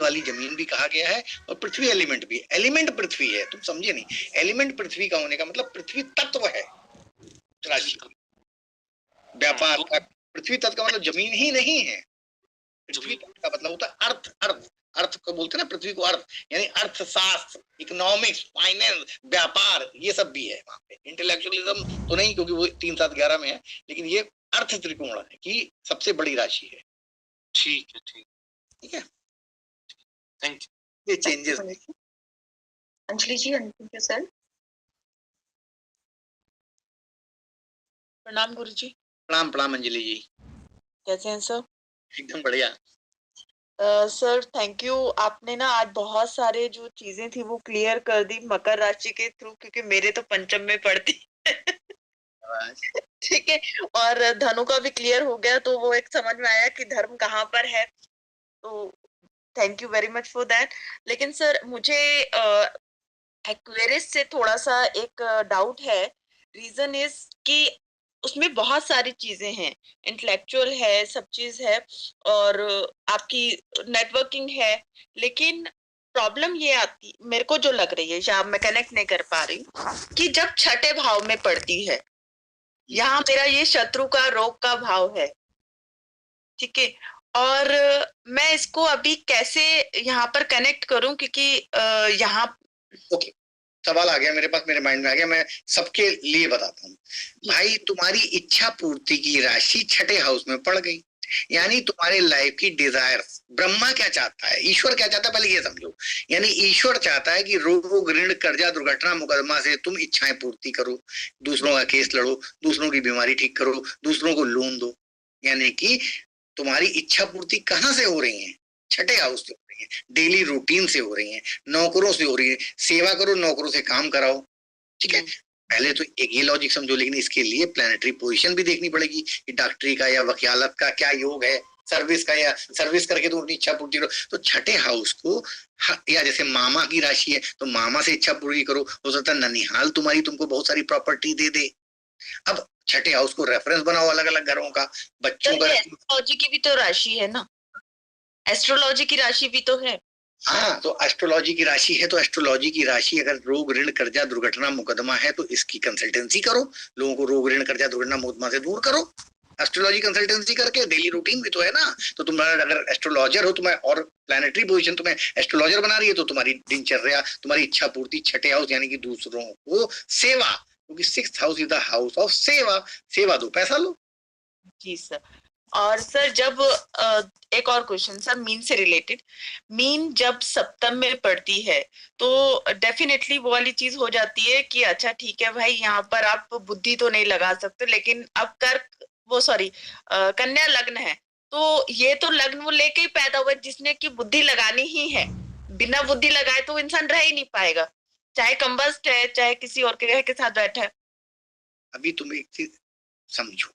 वाली जमीन भी कहा गया है और पृथ्वी एलिमेंट भी। एलिमेंट पृथ्वी है, तुम समझे नहीं। एलिमेंट पृथ्वी का होने का मतलब पृथ्वी तत्व है राशि। व्यापार का पृथ्वी तत्व का मतलब जमीन ही नहीं है। पृथ्वी तत्व का मतलब होता है अर्थ। अर्थ अर्थ को बोलते हैं ना पृथ्वी को, अर्थ यानी अर्थशास्त्र, इकोनॉमिक्स, फाइनेंस, व्यापार, ये सब भी है वहां पे। इंटेलेक्चुअलिज्म तो नहीं, क्योंकि वो 3 7 11 में है, लेकिन ये अर्थ त्रिकोण है कि सबसे बड़ी राशि है। ठीक है, ठीक है, थैंक यू। ये चेंजेस। अंजलि जी, अनम्यूट योरसेल्फ। प्रणाम गुरु जी। प्रणाम प्रणाम अंजलि जी, कैसे हैं सर? एकदम बढ़िया। सर थैंक यू, आपने ना आज बहुत सारे जो चीजें थी वो क्लियर कर दी मकर राशि के थ्रू, क्योंकि मेरे तो पंचम में पड़ती ठीक है, और धनु का भी क्लियर हो गया, तो वो एक समझ में आया कि धर्म कहाँ पर है। तो thank you very much for that. लेकिन सर मुझे एक्वेरियस से थोड़ा सा एक डाउट है। रीजन इज कि उसमें बहुत सारी चीजें हैं, इंटेलेक्चुअल है, सब चीज है, और आपकी नेटवर्किंग है, लेकिन प्रॉब्लम ये आती मेरे को जो लग रही है, या मैं कनेक्ट नहीं कर पा रही, कि जब छठे भाव में पड़ती है, यहाँ मेरा ये शत्रु का, रोग का भाव है, ठीक है, और मैं इसको अभी कैसे यहाँ पर कनेक्ट करूं, क्योंकि यहाँ ओके, सवाल आ गया मेरे पास, मेरे माइंड में आ गया, मैं सबके लिए बताता हूँ। भाई तुम्हारी इच्छा पूर्ति की राशि छठे हाउस में पड़ गई, यानी तुम्हारे लाइफ की डिजायर, ब्रह्मा क्या चाहता है, ईश्वर क्या चाहता है, पहले ये समझो। यानी ईश्वर चाहता है कि रोग, ऋण, कर्जा, दुर्घटना, मुकदमा से तुम इच्छाएं पूर्ति करो, दूसरों का केस लड़ो, दूसरों की बीमारी ठीक करो, दूसरों को लोन दो। यानी कि तुम्हारी इच्छा पूर्ति कहाँ से हो रही है? छठे हाउस से हो रही है, डेली रूटीन से हो रही है, नौकरों से हो रही है। सेवा करो, नौकरों से काम कराओ, ठीक है। पहले तो एक ये लॉजिक समझो, लेकिन इसके लिए प्लैनेटरी पोजीशन भी देखनी पड़ेगी कि डॉक्टरी का या वकालत का क्या योग है, सर्विस का, या सर्विस करके तुम अपनी इच्छा पूर्ति करो। तो छठे हाउस को, या जैसे मामा की राशि है तो मामा से इच्छा पूर्ति करो, हो सकता है ननिहाल तुम्हारी तुमको बहुत सारी प्रॉपर्टी दे दे। अब छठे हाउस को रेफरेंस बनाओ अलग अलग घरों का, बच्चों का। एस्ट्रोलॉजी की भी तो राशि है ना, एस्ट्रोलॉजी की राशि भी तो है। हाँ, तो एस्ट्रोलॉजी की राशि है, तो एस्ट्रोलॉजी की राशि अगर रोग, ऋण, कर्जा, दुर्घटना, मुकदमा है तो इसकी कंसल्टेंसी करो, लोगों को रोग, ऋण, कर्जा, दुर्घटना, मुकदमा से दूर करो। एस्ट्रोलॉजी कंसल्टेंसी करके डेली रूटीन भी तो है ना। तो तुम अगर एस्ट्रोलॉजर हो, तुम्हें और प्लैनेटरी पोजीशन तुम्हें एस्ट्रोलॉजर बना रही है, तो तुम्हारी दिनचर्या, तुम्हारी इच्छा पूर्ति छठे हाउस, यानी कि दूसरों को सेवा, क्योंकि 6th house is the house of सेवा। सेवा दो, पैसा लो। जी सर। और सर जब एक और क्वेश्चन सर, मीन से रिलेटेड, मीन जब सप्तम में पड़ती है तो डेफिनेटली वो वाली चीज हो जाती है कि अच्छा ठीक है भाई, यहाँ पर आप बुद्धि तो नहीं लगा सकते, लेकिन अब कन्या लग्न है, तो ये तो लग्न वो लेके ही पैदा हुआ जिसने की बुद्धि लगानी ही है, बिना बुद्धि लगाए तो इंसान रह ही नहीं पाएगा, चाहे कम्बस्ट है, चाहे किसी और के साथ बैठा है। अभी तुम एक चीज समझो,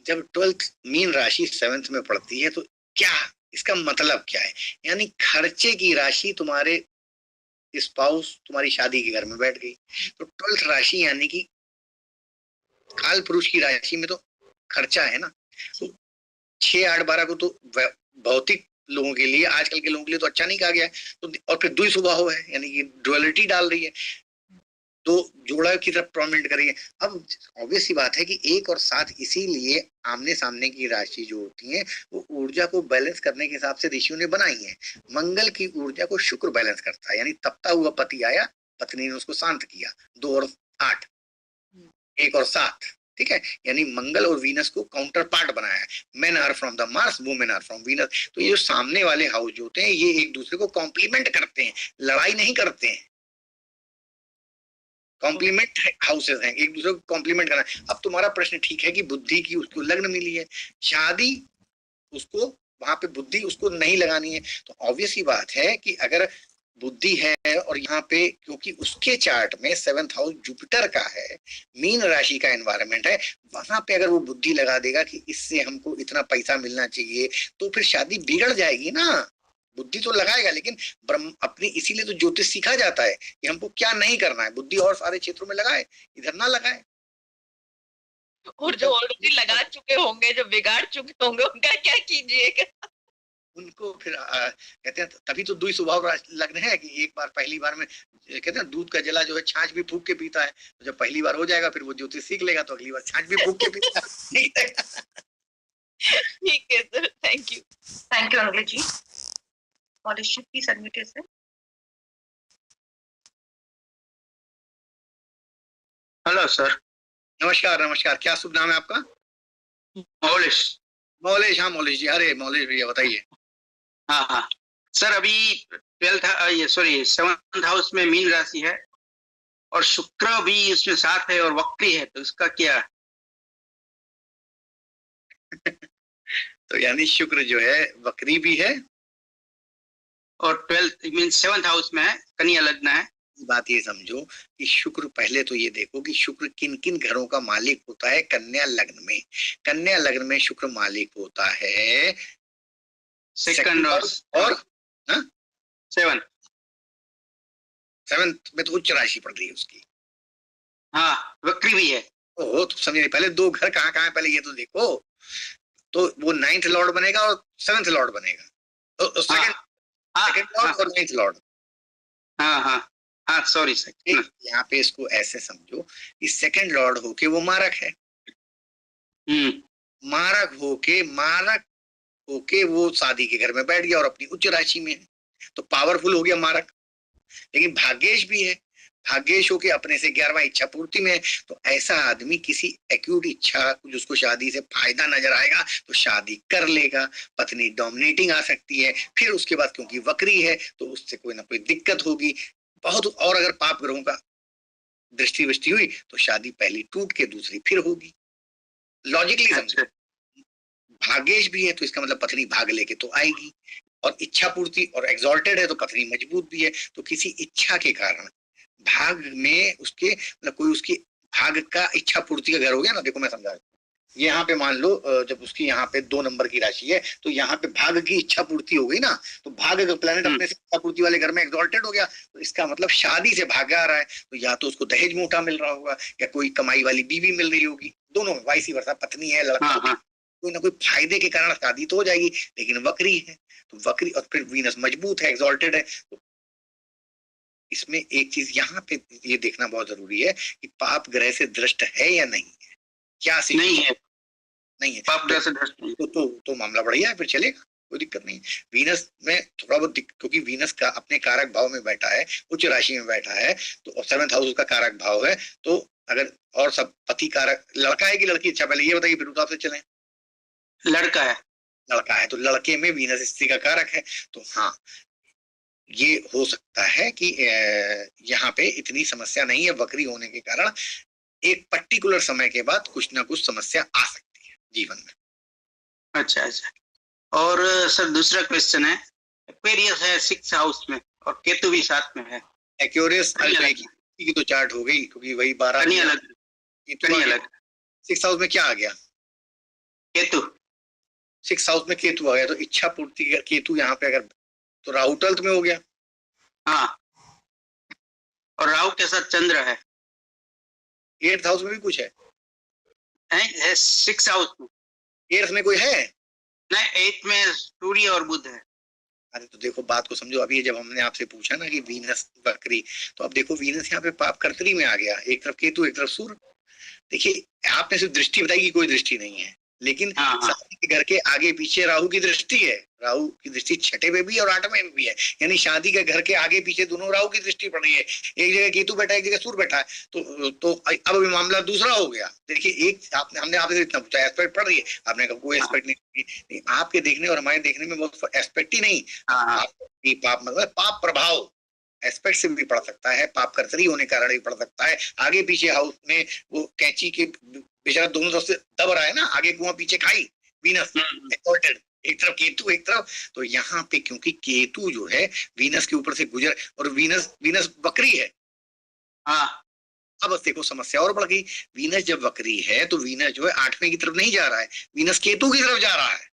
जब 12th मीन राशि 7th में पड़ती है तो क्या इसका मतलब क्या है? यानी खर्चे की राशि तुम्हारे स्पाउस, तुम्हारी शादी के घर में बैठ गई। तो 12th राशि यानी कि काल पुरुष की राशि में तो खर्चा है ना। तो 6 8 12 को तो भौतिक लोगों के लिए, आजकल के लोगों के लिए तो अच्छा नहीं कहा गया है। तो और फिर द्वि स्वभाव है, यानी कि डुअलिटी डाल रही है, तो जोड़ा की तरफ प्रोमिनेंट करेंगे। अब ऑब्वियस सी बात है कि 1 और 7 इसीलिए आमने सामने की राशि जो होती है वो ऊर्जा को बैलेंस करने के हिसाब से ऋषियों ने बनाई है। मंगल की ऊर्जा को शुक्र बैलेंस करता है, यानी तपता हुआ पति आया, पत्नी ने उसको शांत किया। 2 और 8, 1 और 7, ठीक है, यानी मंगल और वीनस को काउंटर पार्ट बनाया है। Men are from the Mars, women are from Venus. तो ये जो सामने वाले हाउस जो होते हैं ये एक दूसरे को कॉम्प्लीमेंट करते हैं, लड़ाई नहीं करते हैं। कॉम्प्लीमेंट हाउसेस हैं, एक दूसरे को कॉम्प्लीमेंट करना। अब तुम्हारा प्रश्न ठीक है कि बुद्धि की उसको लग्न मिली है, शादी उसको वहां पे बुद्धि उसको नहीं लगानी है। तो ऑब्वियस ही बात है कि अगर बुद्धि है और यहाँ पे क्योंकि उसके चार्ट में 7th हाउस जुपिटर का है, मीन राशि का एनवायरनमेंट है, वहां पे अगर वो बुद्धि लगा देगा कि इससे हमको इतना पैसा मिलना चाहिए, तो फिर शादी बिगड़ जाएगी ना। बुद्धि तो लगाएगा, लेकिन ब्रह्म अपनी, इसीलिए तो ज्योतिष सीखा जाता है कि हमको क्या नहीं करना है। बुद्धि और सारे क्षेत्रों में लगाए, इधर ना लगाए। और जो ऑलरेडी लगा चुके होंगे, जो बिगाड़ चुके होंगे, उनका क्या कीजिएगा? उनको फिर कहते हैं तभी तो दुई स्वभाव लग्न है कि एक बार पहली बार में कहते हैं दूध का जला जो है छाछ भी फूक के पीता है, तो जब पहली बार हो जाएगा फिर वो ज्योतिष सीख लेगा तो अगली बार छाछ भी फूक के पीता है। ठीक है sir, thank you. Thank you, Anjali ji. Maulish ji, please unmute yourself. Hello sir. नमस्कार नमस्कार, क्या शुभ नाम है आपका? मौलिश। मौलेश, हाँ मौलेश जी, अरे मौलेश भैया बताइए। हाँ हाँ सर, अभी 7th हाउस में मीन राशि है और शुक्र भी उसमें साथ है और वक्री है, तो इसका क्या? तो यानी शुक्र जो है वक्री भी है और 7th हाउस में है, कन्या लग्न है। बात ये समझो कि शुक्र, पहले तो ये देखो कि शुक्र किन किन घरों का मालिक होता है। कन्या लग्न में, कन्या लग्न में शुक्र मालिक होता है सेकंड और 7th में तो उच्च राशि पड़ रही है उसकी। हाँ, वक्री भी है। ओहो, तो समझे पहले दो घर कहाँ कहाँ है पहले ये तो देखो। तो वो 9th लॉर्ड बनेगा और 7th लॉर्ड बनेगा, तो सेकंड लॉर्ड और 9th लॉर्ड। हाँ हाँ हाँ, सॉरी सर। यहाँ पे इसको ऐसे समझो कि सेकंड लॉर्ड होके वो मारक है, मारक होके वो शादी के घर में बैठ गया और अपनी उच्च राशि में है, तो पावरफुल हो गया मारक। लेकिन भाग्येश भी है, भाग्येश होके अपने से 11वां इच्छा पूर्ति में है। तो ऐसा आदमी किसी एक्यूट इच्छा जिसको शादी से फायदा नजर आएगा तो शादी कर लेगा। पत्नी डोमिनेटिंग आ सकती है, फिर उसके बाद क्योंकि वक्री है तो उससे कोई ना कोई दिक्कत होगी बहुत। और अगर पाप ग्रहों का दृष्टि हुई तो शादी पहली टूट के दूसरी फिर होगी। लॉजिकली समझो, भाग्येश भी है तो इसका मतलब पत्नी भाग लेके तो आएगी, और इच्छा पूर्ति और एग्जॉल्टेड है तो पत्नी मजबूत भी है। तो किसी इच्छा के कारण भाग में उसके मतलब कोई उसकी भाग का इच्छा पूर्ति का घर हो गया ना। देखो मैं समझा, यहाँ पे मान लो जब उसकी यहाँ पे 2 नंबर की राशि है तो यहाँ पे भाग की इच्छा पूर्ति हो गई ना, तो भाग का प्लैनेट अपने से इच्छा पूर्ति वाले घर में एग्जॉल्टेड हो गया, तो इसका मतलब शादी से भाग आ रहा है। तो या तो उसको दहेज मोटा मिल रहा होगा या कोई कमाई वाली बीवी मिल रही होगी, दोनों में वाइस वर्सा, पत्नी है लड़का कोई ना कोई फायदे के कारण शादी तो हो जाएगी। लेकिन वक्री है तो वक्री, और फिर वीनस मजबूत है, एग्जॉल्टेड है। तो इसमें एक चीज यहाँ पे ये देखना बहुत जरूरी है कि पाप ग्रह से दृष्ट है या नहीं है। क्या नहीं है, नहीं है पाप ग्रह से दृष्ट नहीं। तो मामला बढ़िया है, फिर चलेगा, कोई दिक्कत नहीं। वीनस में थोड़ा बहुत क्योंकि वीनस का अपने कारक भाव में बैठा है, उच्च राशि में बैठा है, तो 7th हाउस का कारक भाव है। तो अगर और सब पति कारक, लड़का है कि लड़की? अच्छा पहले ये बताइए फिर उस से चले। लड़का है। लड़का है तो लड़के में वीनस स्त्री का कारक है। तो हाँ, ये हो सकता है कि यहाँ पे इतनी समस्या नहीं है। वक्री होने के कारण एक पर्टिकुलर समय के बाद कुछ ना कुछ समस्या आ सकती है जीवन में। अच्छा अच्छा। और सर दूसरा क्वेश्चन है, एक्वेरियस है 6th हाउस में और केतु भी साथ में है। एक्वेरियस की तो चार्ट हो गई क्योंकि वही 12 कन्या लग्न। 6th हाउस में क्या आ गया? केतु। 6th हाउस में केतु आ गया, तो इच्छा पूर्ति केतु यहाँ पे अगर तो राहु 12th में हो गया। हाँ, और राहु के साथ चंद्र है। 8th हाउस में भी कुछ है 6th हाउस में। 8th में कोई है नहीं, 8th में सूर्य और बुध है। अरे तो देखो बात को समझो। अभी जब हमने आपसे पूछा ना कि वीनस वक्री, तो अब देखो वीनस यहाँ पे पाप कर्तरी में आ गया, एक तरफ केतु एक तरफ सूर्य। देखिए आपने सिर्फ दृष्टि बताई कि कोई दृष्टि नहीं है, लेकिन शादी के घर के आगे पीछे राहु की दृष्टि है। राहु की दृष्टि 6ठे में भी और 8वें में भी है, यानी शादी के घर के आगे पीछे दोनों राहु की दृष्टि पड़ रही है। एक जगह केतु बैठा है, एक जगह सूर्य बैठा है। तो अब अभी मामला दूसरा हो गया। देखिए एक हमने आपसे इतना पूछा एस्पेक्ट पड़ रही है, आपने कहा कोई एस्पेक्ट नहीं। आपके देखने और हमारे देखने में बहुत एस्पेक्ट ही नहीं। पाप मतलब पाप प्रभाव एस्पेक्ट से भी पड़ सकता है, पाप कर्तरी होने के कारण भी पड़ सकता है। आगे पीछे हाउस में वो कैंची के बेचारा दोनों तरफ से दब रहा है ना, आगे कुआं पीछे खाई, वीनस एक्सॉल्टेड, एक तरफ केतु एक तरफ। तो यहाँ पे क्योंकि केतु जो है वीनस के ऊपर से गुजर, और वीनस वक्री है। हाँ, अब देखो समस्या और बढ़ गई। वीनस जब वक्री है तो वीनस जो है 8वें की तरफ नहीं जा रहा है, वीनस केतु की तरफ जा रहा है,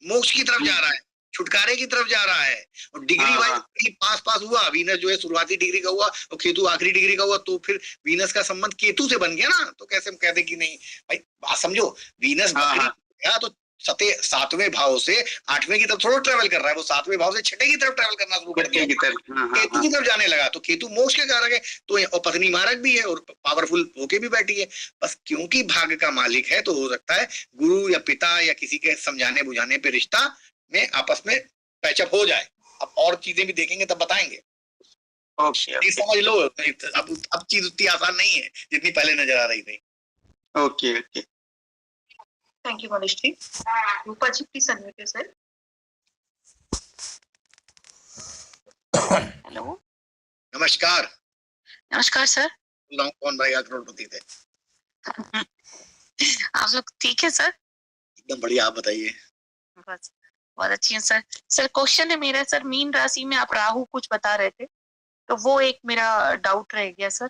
मोक्ष की तरफ जा रहा है, छुटकारे की तरफ जा रहा है। और डिग्री वाइज पास हुआ, वीनस जो है शुरुआती डिग्री का हुआ और केतु आखिरी डिग्री का हुआ, तो फिर वीनस का संबंध केतु से बन गया ना। तो कैसे हम कहते कि नहीं भाई, बात समझो, वीनस वक्री गया तो सातवें भाव से आठवें की तरफ थोड़ा ट्रेवल कर रहा है, वो सातवें भाव से छठे की तरफ ट्रेवल करना शुरू कर दिया, केतु की तरफ जाने लगा। तो केतु मोक्ष के कारक है, तो और पत्नी मारक भी है और पावरफुल होके भी बैठी है। बस क्योंकि भाग्य का मालिक है, तो हो सकता है गुरु या पिता या किसी के समझाने बुझाने पे रिश्ता में आपस में पैचअप हो जाए। अब और चीजें भी देखेंगे तब बताएंगे। ओके समझ लो, अब चीज उतनी आसान नहीं है जितनी पहले नजर आ रही थी। Okay okay. Thank you, Manish ji. Rupa ji, please unmute yourself. Hello, नमस्कार। नमस्कार सर। कौन भाई करोड़पति थे? आप लोग ठीक है सर? एकदम बढ़िया, आप बताइए। बस बहुत अच्छी है सर। सर क्वेश्चन है मेरा सर, मीन राशि में आप राहु कुछ बता रहे थे, तो वो एक मेरा डाउट रह गया सर।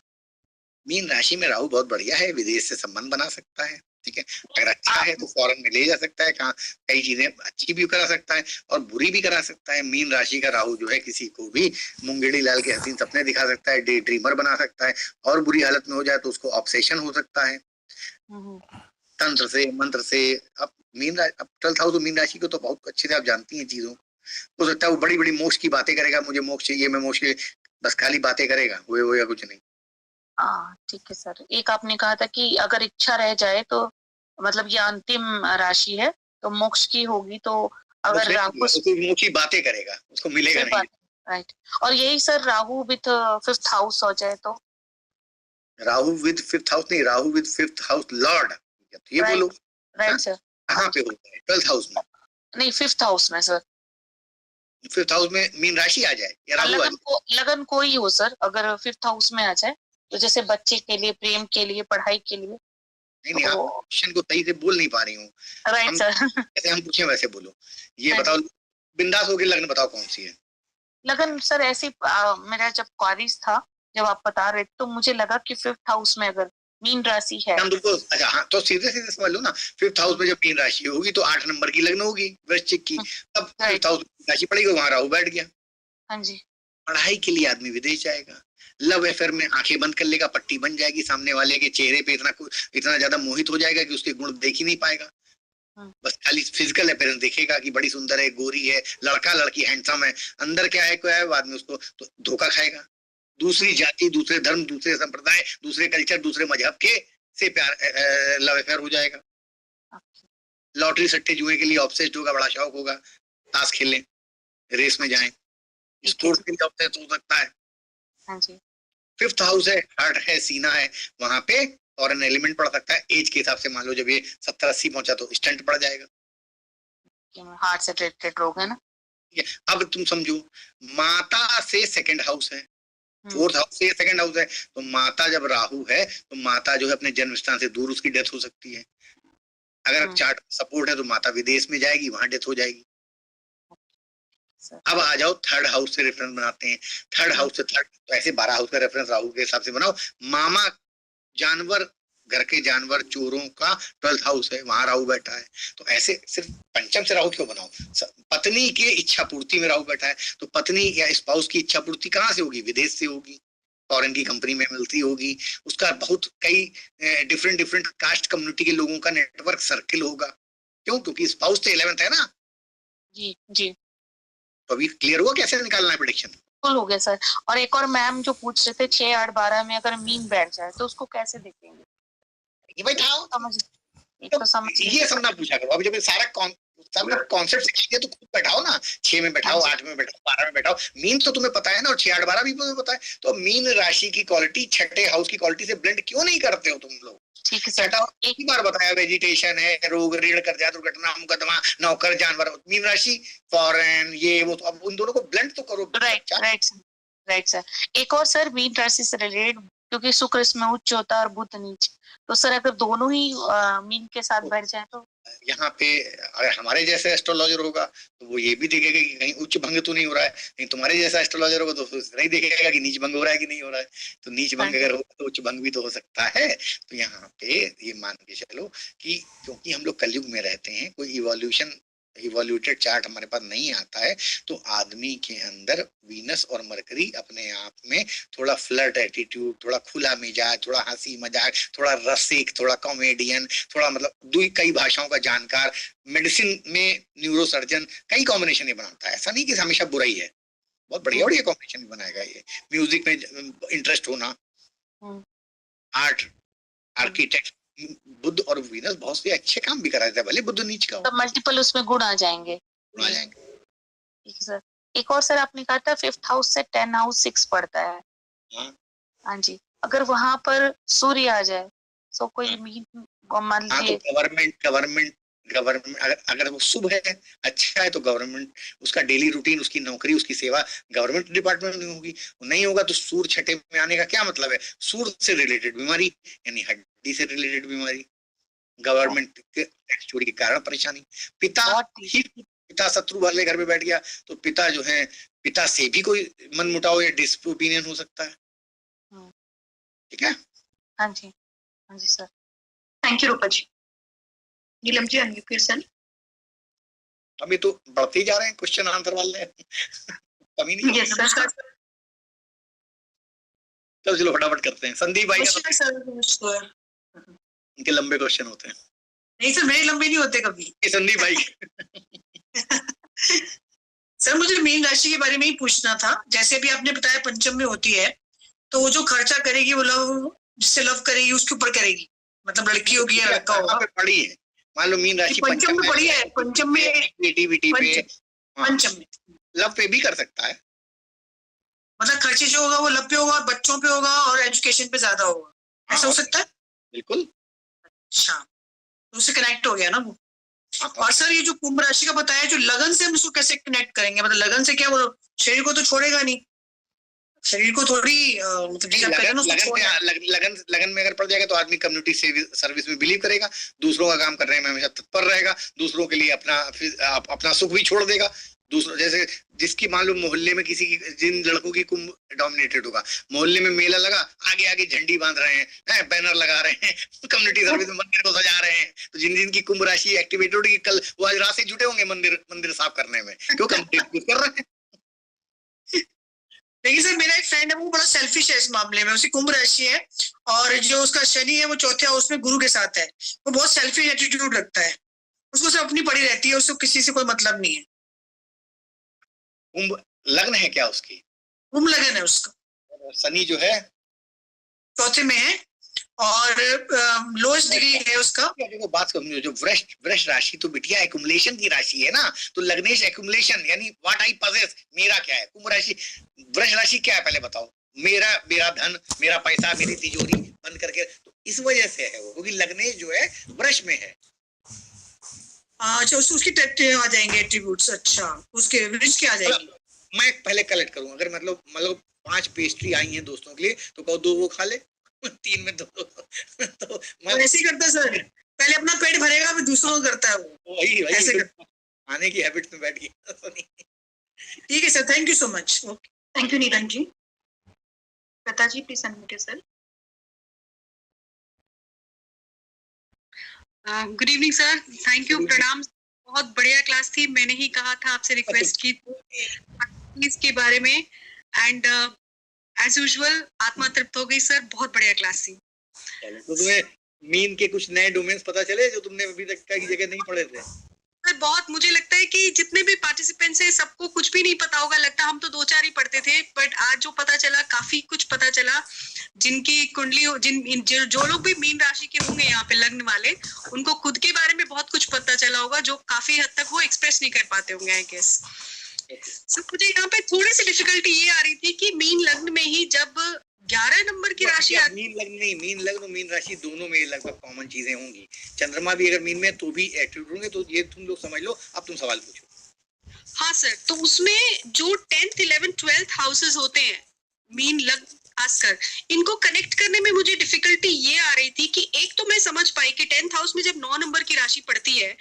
मीन राशि में राहु बहुत बढ़िया है, विदेश से संबंध बना सकता है, ठीक है। अगर अच्छा है तो फॉरेन में ले जा सकता है, कहाँ कई चीजें अच्छी भी करा सकता है और बुरी भी करा सकता है। मीन राशि का राहु जो है किसी को भी मुंगेड़ी लाल के हसीन सपने दिखा सकता है, डे ड्रीमर बना सकता है, और बुरी हालत में हो जाए तो उसको ऑब्सेशन हो सकता है तंत्र से, मंत्र से। अब अब 12th हाउस मीन राशि को तो बहुत अच्छे से आप जानती हैं चीजों। हो सकता है वो बड़ी बड़ी मोक्ष की बातें करेगा, मुझे मोक्ष चाहिए, मैं मोक्ष के, बस खाली बातें करेगा, हुए या कुछ नहीं। ठीक है सर। एक आपने कहा था कि अगर इच्छा रह जाए तो मतलब ये अंतिम राशि है तो मोक्ष की होगी, तो अगर राहु मोक्ष की बातें करेगा, उसको मिलेगा नहीं। राइट। और यही sir Rahu with 5th house हो जाए तो? राहु विद 5th हाउस नहीं, Rahu with 5th house Lord, ये बोलो। Right sir. कहाँ पे होता है? 12th हाउस में नहीं, 5th हाउस में सर। 5th हाउस में मीन राशि आ जाए या राहु आ जाए? लगन कोई हो सर, अगर 5th हाउस में आ जाए तो जैसे बच्चे के लिए, प्रेम के लिए, पढ़ाई के लिए। नहीं, आप क्वेश्चन को सही से बोल नहीं पा रही हूँ। Right sir. जैसे हम पूछे वैसे बोलो। ये बताओ, बिंदास होके लगन बताओ कौन सी है? लगन सर ऐसी मेरा जब क्वारीज था, जब आप बता रहे तो मुझे लगा कि 5th हाउस में अगर मीन राशि है। अच्छा हाँ, तो सीधे सीधे समझ लो ना, 5th हाउस में जब मीन राशि होगी तो 8 नंबर की लगन होगी वृश्चिक की, तब 5th हाउस राशि पड़ेगी, वहां राहु बैठ गया। हाँ जी। पढ़ाई के लिए आदमी विदेश जाएगा, लव अफेयर में आंखें बंद कर लेगा, पट्टी बन जाएगी, सामने वाले के चेहरे पे इतना ज्यादा मोहित हो जाएगा कि उसके गुण देख ही नहीं पाएगा, बस खाली फिजिकल अपीयरेंस देखेगा कि बड़ी सुंदर है, गोरी है, लड़का लड़की हैंडसम है, अंदर क्या है क्या है, बाद में उसको तो धोखा खाएगा। दूसरी जाति, दूसरे धर्म, दूसरे संप्रदाय, दूसरे कल्चर, दूसरे मजहब के से प्यार लव अफेयर हो जाएगा। लॉटरी सट्टे जुए के लिए ऑब्सेस्ड होगा, बड़ा शौक होगा, ताश खेलें, रेस में जाएं, स्पोर्ट्स के लिए ऑब्सेस्ड हो सकता है। हाँ जी। 5th हाउस है, हार्ट है, सीना है, वहां पे फॉरेन एलिमेंट पड़ सकता है। एज के हिसाब से मान लो जब ये 70-80 पहुंचा तो स्टंट पड़ जाएगा, हार्ट से रिलेटेड रोग है ना। अब तुम समझो, माता से 2nd हाउस है, 4th हाउस से 2nd हाउस है, तो माता जब राहु है तो माता जो है अपने जन्म स्थान से दूर, उसकी डेथ हो सकती है। अगर चार्ट सपोर्ट है तो माता विदेश में जाएगी, वहां डेथ हो जाएगी। अब आ जाओ 3rd हाउस से रेफरेंस बनाते हैं। 3rd हाउस से तो ऐसे 12 हाउस का रेफरेंस राहु के हिसाब से बनाओ। मामा, जानवर, घर के जानवर, चोरों का 12th हाउस है, वहां राहु बैठा है। तो ऐसे सिर्फ पंचम से राहु क्यों बनाओ? पत्नी के इच्छा पूर्ति में राहु बैठा है, तो पत्नी या स्पाउस की इच्छा पूर्ति कहाँ से होगी? विदेश से होगी, फॉरेन की कंपनी में मिलती होगी, उसका बहुत कई डिफरेंट कास्ट कम्युनिटी के लोगों का नेटवर्क सर्किल होगा। क्यों? क्योंकि स्पाउस तो 11th है ना। जी जी। तो अभी क्लियर हुआ कैसे निकालना है प्रेडिक्शन? फुल हो गया सर। और एक और मैम जो पूछ रहे थे 6, 8, 12 में अगर मीन बैठ जाए तो उसको कैसे देखेंगे? ये बैठाओ, तो समझ ये समझना पूछा करो। अभी जब सारा कॉन्सेप्ट सीखिए तो खुद बैठाओ ना, 6 में बैठाओ, 8 में बैठाओ, 12 में बैठाओ। मीन तो तुम्हें पता है ना, और 6, 8, 12 भी तुम्हें पता है। तो मीन राशि की क्वालिटी 6ठे हाउस की क्वालिटी से ब्लेंड क्यों नहीं करते हो तुम लोग? ठीक है सर। एक ही बार बताया, वेजिटेशन है, रोग, ऋण, कर्जा, दुर्घटना, मुकदमा, नौकर, जानवर। मीन राशि, फॉरेन, ये वो, तो अब उन दोनों को ब्लेंड तो करो। Right sir. एक और सर मीन राशि से रिलेटेड, क्योंकि शुक्र इसमें उच्च होता है और बुध नीच, तो सर अगर दोनों ही मीन के साथ बैठ जाए तो? यहाँ पे अगर हमारे जैसे एस्ट्रोलॉजर होगा तो वो ये भी देखेगा कि कहीं उच्च भंग तो नहीं हो रहा है, कहीं तुम्हारे जैसा एस्ट्रोलॉजर होगा तो नहीं देखेगा कि नीच भंग हो रहा है कि नहीं हो रहा है। तो नीच भंग अगर होगा तो उच्च भंग भी तो हो सकता है। तो यहाँ पे ये मान के चलो कि क्योंकि हम लोग कलयुग में रहते हैं, कोई इवोल्यूशन इवोल्यूटेड चार्ट हमारे पास नहीं आता है, तो आदमी के अंदर वीनस और मरकरी अपने आप में थोड़ा फ्लर्ट एटीट्यूड, थोड़ा खुला मिजाज, थोड़ा हंसी मजाक, थोड़ा रसिक, थोड़ा कॉमेडियन, थोड़ा मतलब कई भाषाओं का जानकार, मेडिसिन में न्यूरोसर्जन, कई कॉम्बिनेशन ये बनाता है। ऐसा नहीं कि हमेशा बुरा ही है, बहुत बढ़िया बढ़िया कॉम्बिनेशन बनाएगा ये। म्यूजिक में इंटरेस्ट होना, आर्ट, आर्किटेक्ट, बुध और वीनस बहुत से अच्छे काम भी करा देता है, भले बुध नीच का हो, तो मल्टीपल उसमें गुण आ जाएंगे। आ जाएंगे। ठीक है सर। एक और सर आपने कहा था 5th हाउस से 10 हाउस 6 पड़ता है। हाँ। हाँ जी, अगर वहां पर सूर्य आ जाए तो कोई हाँ। मीन मान हाँ, तो लीजिए गवर्नमेंट अगर वो शुभ है, अच्छा है, तो गवर्नमेंट, उसका डेली रूटीन, उसकी नौकरी, उसकी सेवा गवर्नमेंट डिपार्टमेंट में होगी। नहीं होगा तो सूर्य छठे में आने का क्या मतलब है? सूर्य से रिलेटेड बीमारी, यानी हड्डी से रिलेटेड बीमारी, गवर्नमेंट के चोरी के कारण परेशानी। पिता शत्रु वाले घर में बैठ गया तो पिता जो है, पिता से भी कोई मन मुटाव या डिसओपिनियन हो सकता है। ठीक है। हाँ जी, हाँ जी sir. Thank you Rupa ji. Neelam ji unmute फिर से। अभी तो बढ़ते ही जा रहे हैं क्वेश्चन आंसर वाले, कमी नहीं। Yes sir. चलो फटाफट करते हैं। संदीप भाई का सर उनके लंबे क्वेश्चन होते हैं। नहीं सर, मेरे लंबे नहीं होते कभी। संदीप भाई सर मुझे मीन राशि के बारे में ही पूछना था। जैसे भी आपने बताया पंचम में होती है, तो वो जो खर्चा करेगी वो लव, जिससे लव करेगी उसके ऊपर करेगी, मतलब लड़की होगी या लड़का होगा। पड़ी है, मान लो मीन राशि पंचम में पड़ी है, पंचम में क्रिएटिविटी पे, पंचम में लव पे भी कर सकता है। मतलब खर्चे जो होगा वो लव पे होगा, बच्चों पे होगा और एजुकेशन पे ज्यादा होगा, ऐसा हो सकता है? बिल्कुल। अच्छा, तो उससे कनेक्ट हो गया ना वो। और सर ये जो कुंभ राशि का बताया, जो लगन से हम उसको कैसे कनेक्ट करेंगे? मतलब लगन से क्या, वो शरीर को तो छोड़ेगा नहीं, शरीर को थोड़ी लगन में अगर पड़ जाएगा तो आदमी कम्युनिटी सर्विस में बिलीव करेगा, दूसरों का काम करने में हमेशा तत्पर रहेगा, दूसरों के लिए अपना सुख भी छोड़ देगा। दूसरों जैसे जिसकी मान लो मोहल्ले में किसी की, जिन लड़कों की कुंभ डोमिनेटेड होगा, मोहल्ले में मेला लगा, आगे आगे झंडी बांध रहे हैं, बैनर लगा रहे हैं, कम्युनिटी सर्विस में मंदिर को सजा रहे हैं। तो जिन जिन की कुंभ राशि एक्टिवेटेड होगी, कल वो आज रात से जुटे होंगे मंदिर साफ करने में, क्यों कम्युनिटी कर रहे हैं। लेकिन सर मेरा एक फ्रेंड है, वो बड़ा सेल्फिश है इस मामले में। उसकी कुंभ राशि है और जो उसका शनि है वो चौथे हाउस में गुरु के साथ है। वो बहुत सेल्फिश एटीट्यूड रखता है, उसको सब अपनी पड़ी रहती है, उसको किसी से कोई मतलब नहीं है। कुंभ लग्न है क्या उसकी? कुंभ लगन है उसका, शनि जो है चौथे में है और लोएस्ट डिग्री है उसका। देखो बात समझो, जो वृष राशि तो बिटिया एक्युमुलेशन की राशि है ना, तो लग्नेश एक्युमुलेशन, यानी व्हाट आई पजेस, मेरा क्या है। कुंभ राशि, वृष राशि क्या है पहले बताओ? मेरा धन, मेरा पैसा, मेरी तिजोरी बंद करके, तो इस वजह से है वो, क्योंकि लग्नेश जो है वृष में है। अच्छा, उसकी आ जाएंगे एट्रीब्यूट्स। अच्छा, उसके वृष के आ जाएंगे। मैं पहले कलेक्ट करूं, अगर मतलब 5 पेस्ट्री आई हैं दोस्तों के लिए, तो कहो 2 वो खा ले, 3 में 2 तो मैं ऐसे ही करता सर, पहले अपना पेट भरेगा फिर दूसरों को करता है वो। वही ऐसे आने की हैबिट में बैठ गया। ठीक है sir, thank you so much. Thank you Neelam ji. Lata ji please unmute sir. Good evening sir, thank you, प्रणाम। बहुत बढ़िया क्लास थी। मैंने ही कहा था, आपसे रिक्वेस्ट की इसके बारे में, एंड एज यूजुअल आत्मा तृप्त हो गई सर। बहुत बढ़िया क्लास थी। तो तुम्हें मीन के कुछ नए डोमेन्स पता चले जो तुमने अभी तक की जगह नहीं पढ़े थे? सर बहुत, मुझे लगता है कि जितने भी पार्टिसिपेंट्स हैं सबको कुछ भी नहीं पता होगा, लगता हम तो 2-4 ही पढ़ते थे, बट आज जो पता चला, काफी कुछ पता चला। जिनकी कुंडली, जो लोग भी मीन राशि के होंगे यहाँ पे लग्न वाले, उनको खुद के बारे में बहुत कुछ पता चला होगा, जो काफी हद तक वो एक्सप्रेस नहीं कर पाते होंगे आई गेस। सर मुझे यहाँ पे थोड़ी सी डिफिकल्टी ये आ रही थी कि मीन लग्न में ही जब 11 नंबर की राशि आती, मीन लग्न नहीं, मीन लग्न और मीन राशि दोनों में लगभग कॉमन चीजें होंगी। चंद्रमा भी अगर मीन में तो भी एक्टिव होंगे, तो ये तुम लोग समझ लो। अब तुम सवाल पूछो। हाँ सर, तो उसमें जो 10th 11th 12th हाउसेस होते हैं मीन लग्न खासकर, इनको कनेक्ट करने में मुझे डिफिकल्टी ये आ रही थी कि एक तो मैं समझ पाई कि 10th हाउस में जब 9 नंबर की राशि पड़ती है,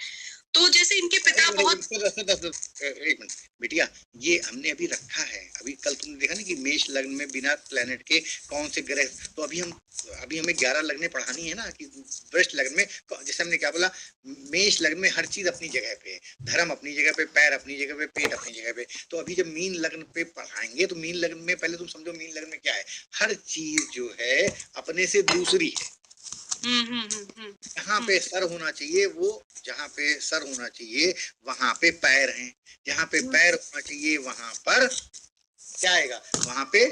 तो जैसे इनके पिता बहुत, एक मिनट बिटिया, ये हमने अभी रखा है, अभी कल तुमने देखा ना कि मेष लग्न में बिना प्लेनेट के कौन से ग्रह, तो अभी हमें 11 लग्नें पढ़ानी है ना कि वृष लग्न में, जैसे हमने क्या बोला, मेष लग्न में हर चीज अपनी जगह पे है, धर्म अपनी जगह पे, पैर अपनी जगह पे, पेट अपनी जगह पे। तो अभी जब मीन लग्न पे पढ़ाएंगे तो मीन लग्न में पहले तुम समझो मीन लग्न में क्या है, हर चीज जो है अपने से दूसरी है। जहाँ पे सर होना चाहिए वो, जहाँ पे सर होना चाहिए वहां पे पैर हैं, जहाँ पे पैर होना चाहिए वहां पर क्या आएगा, वहां पे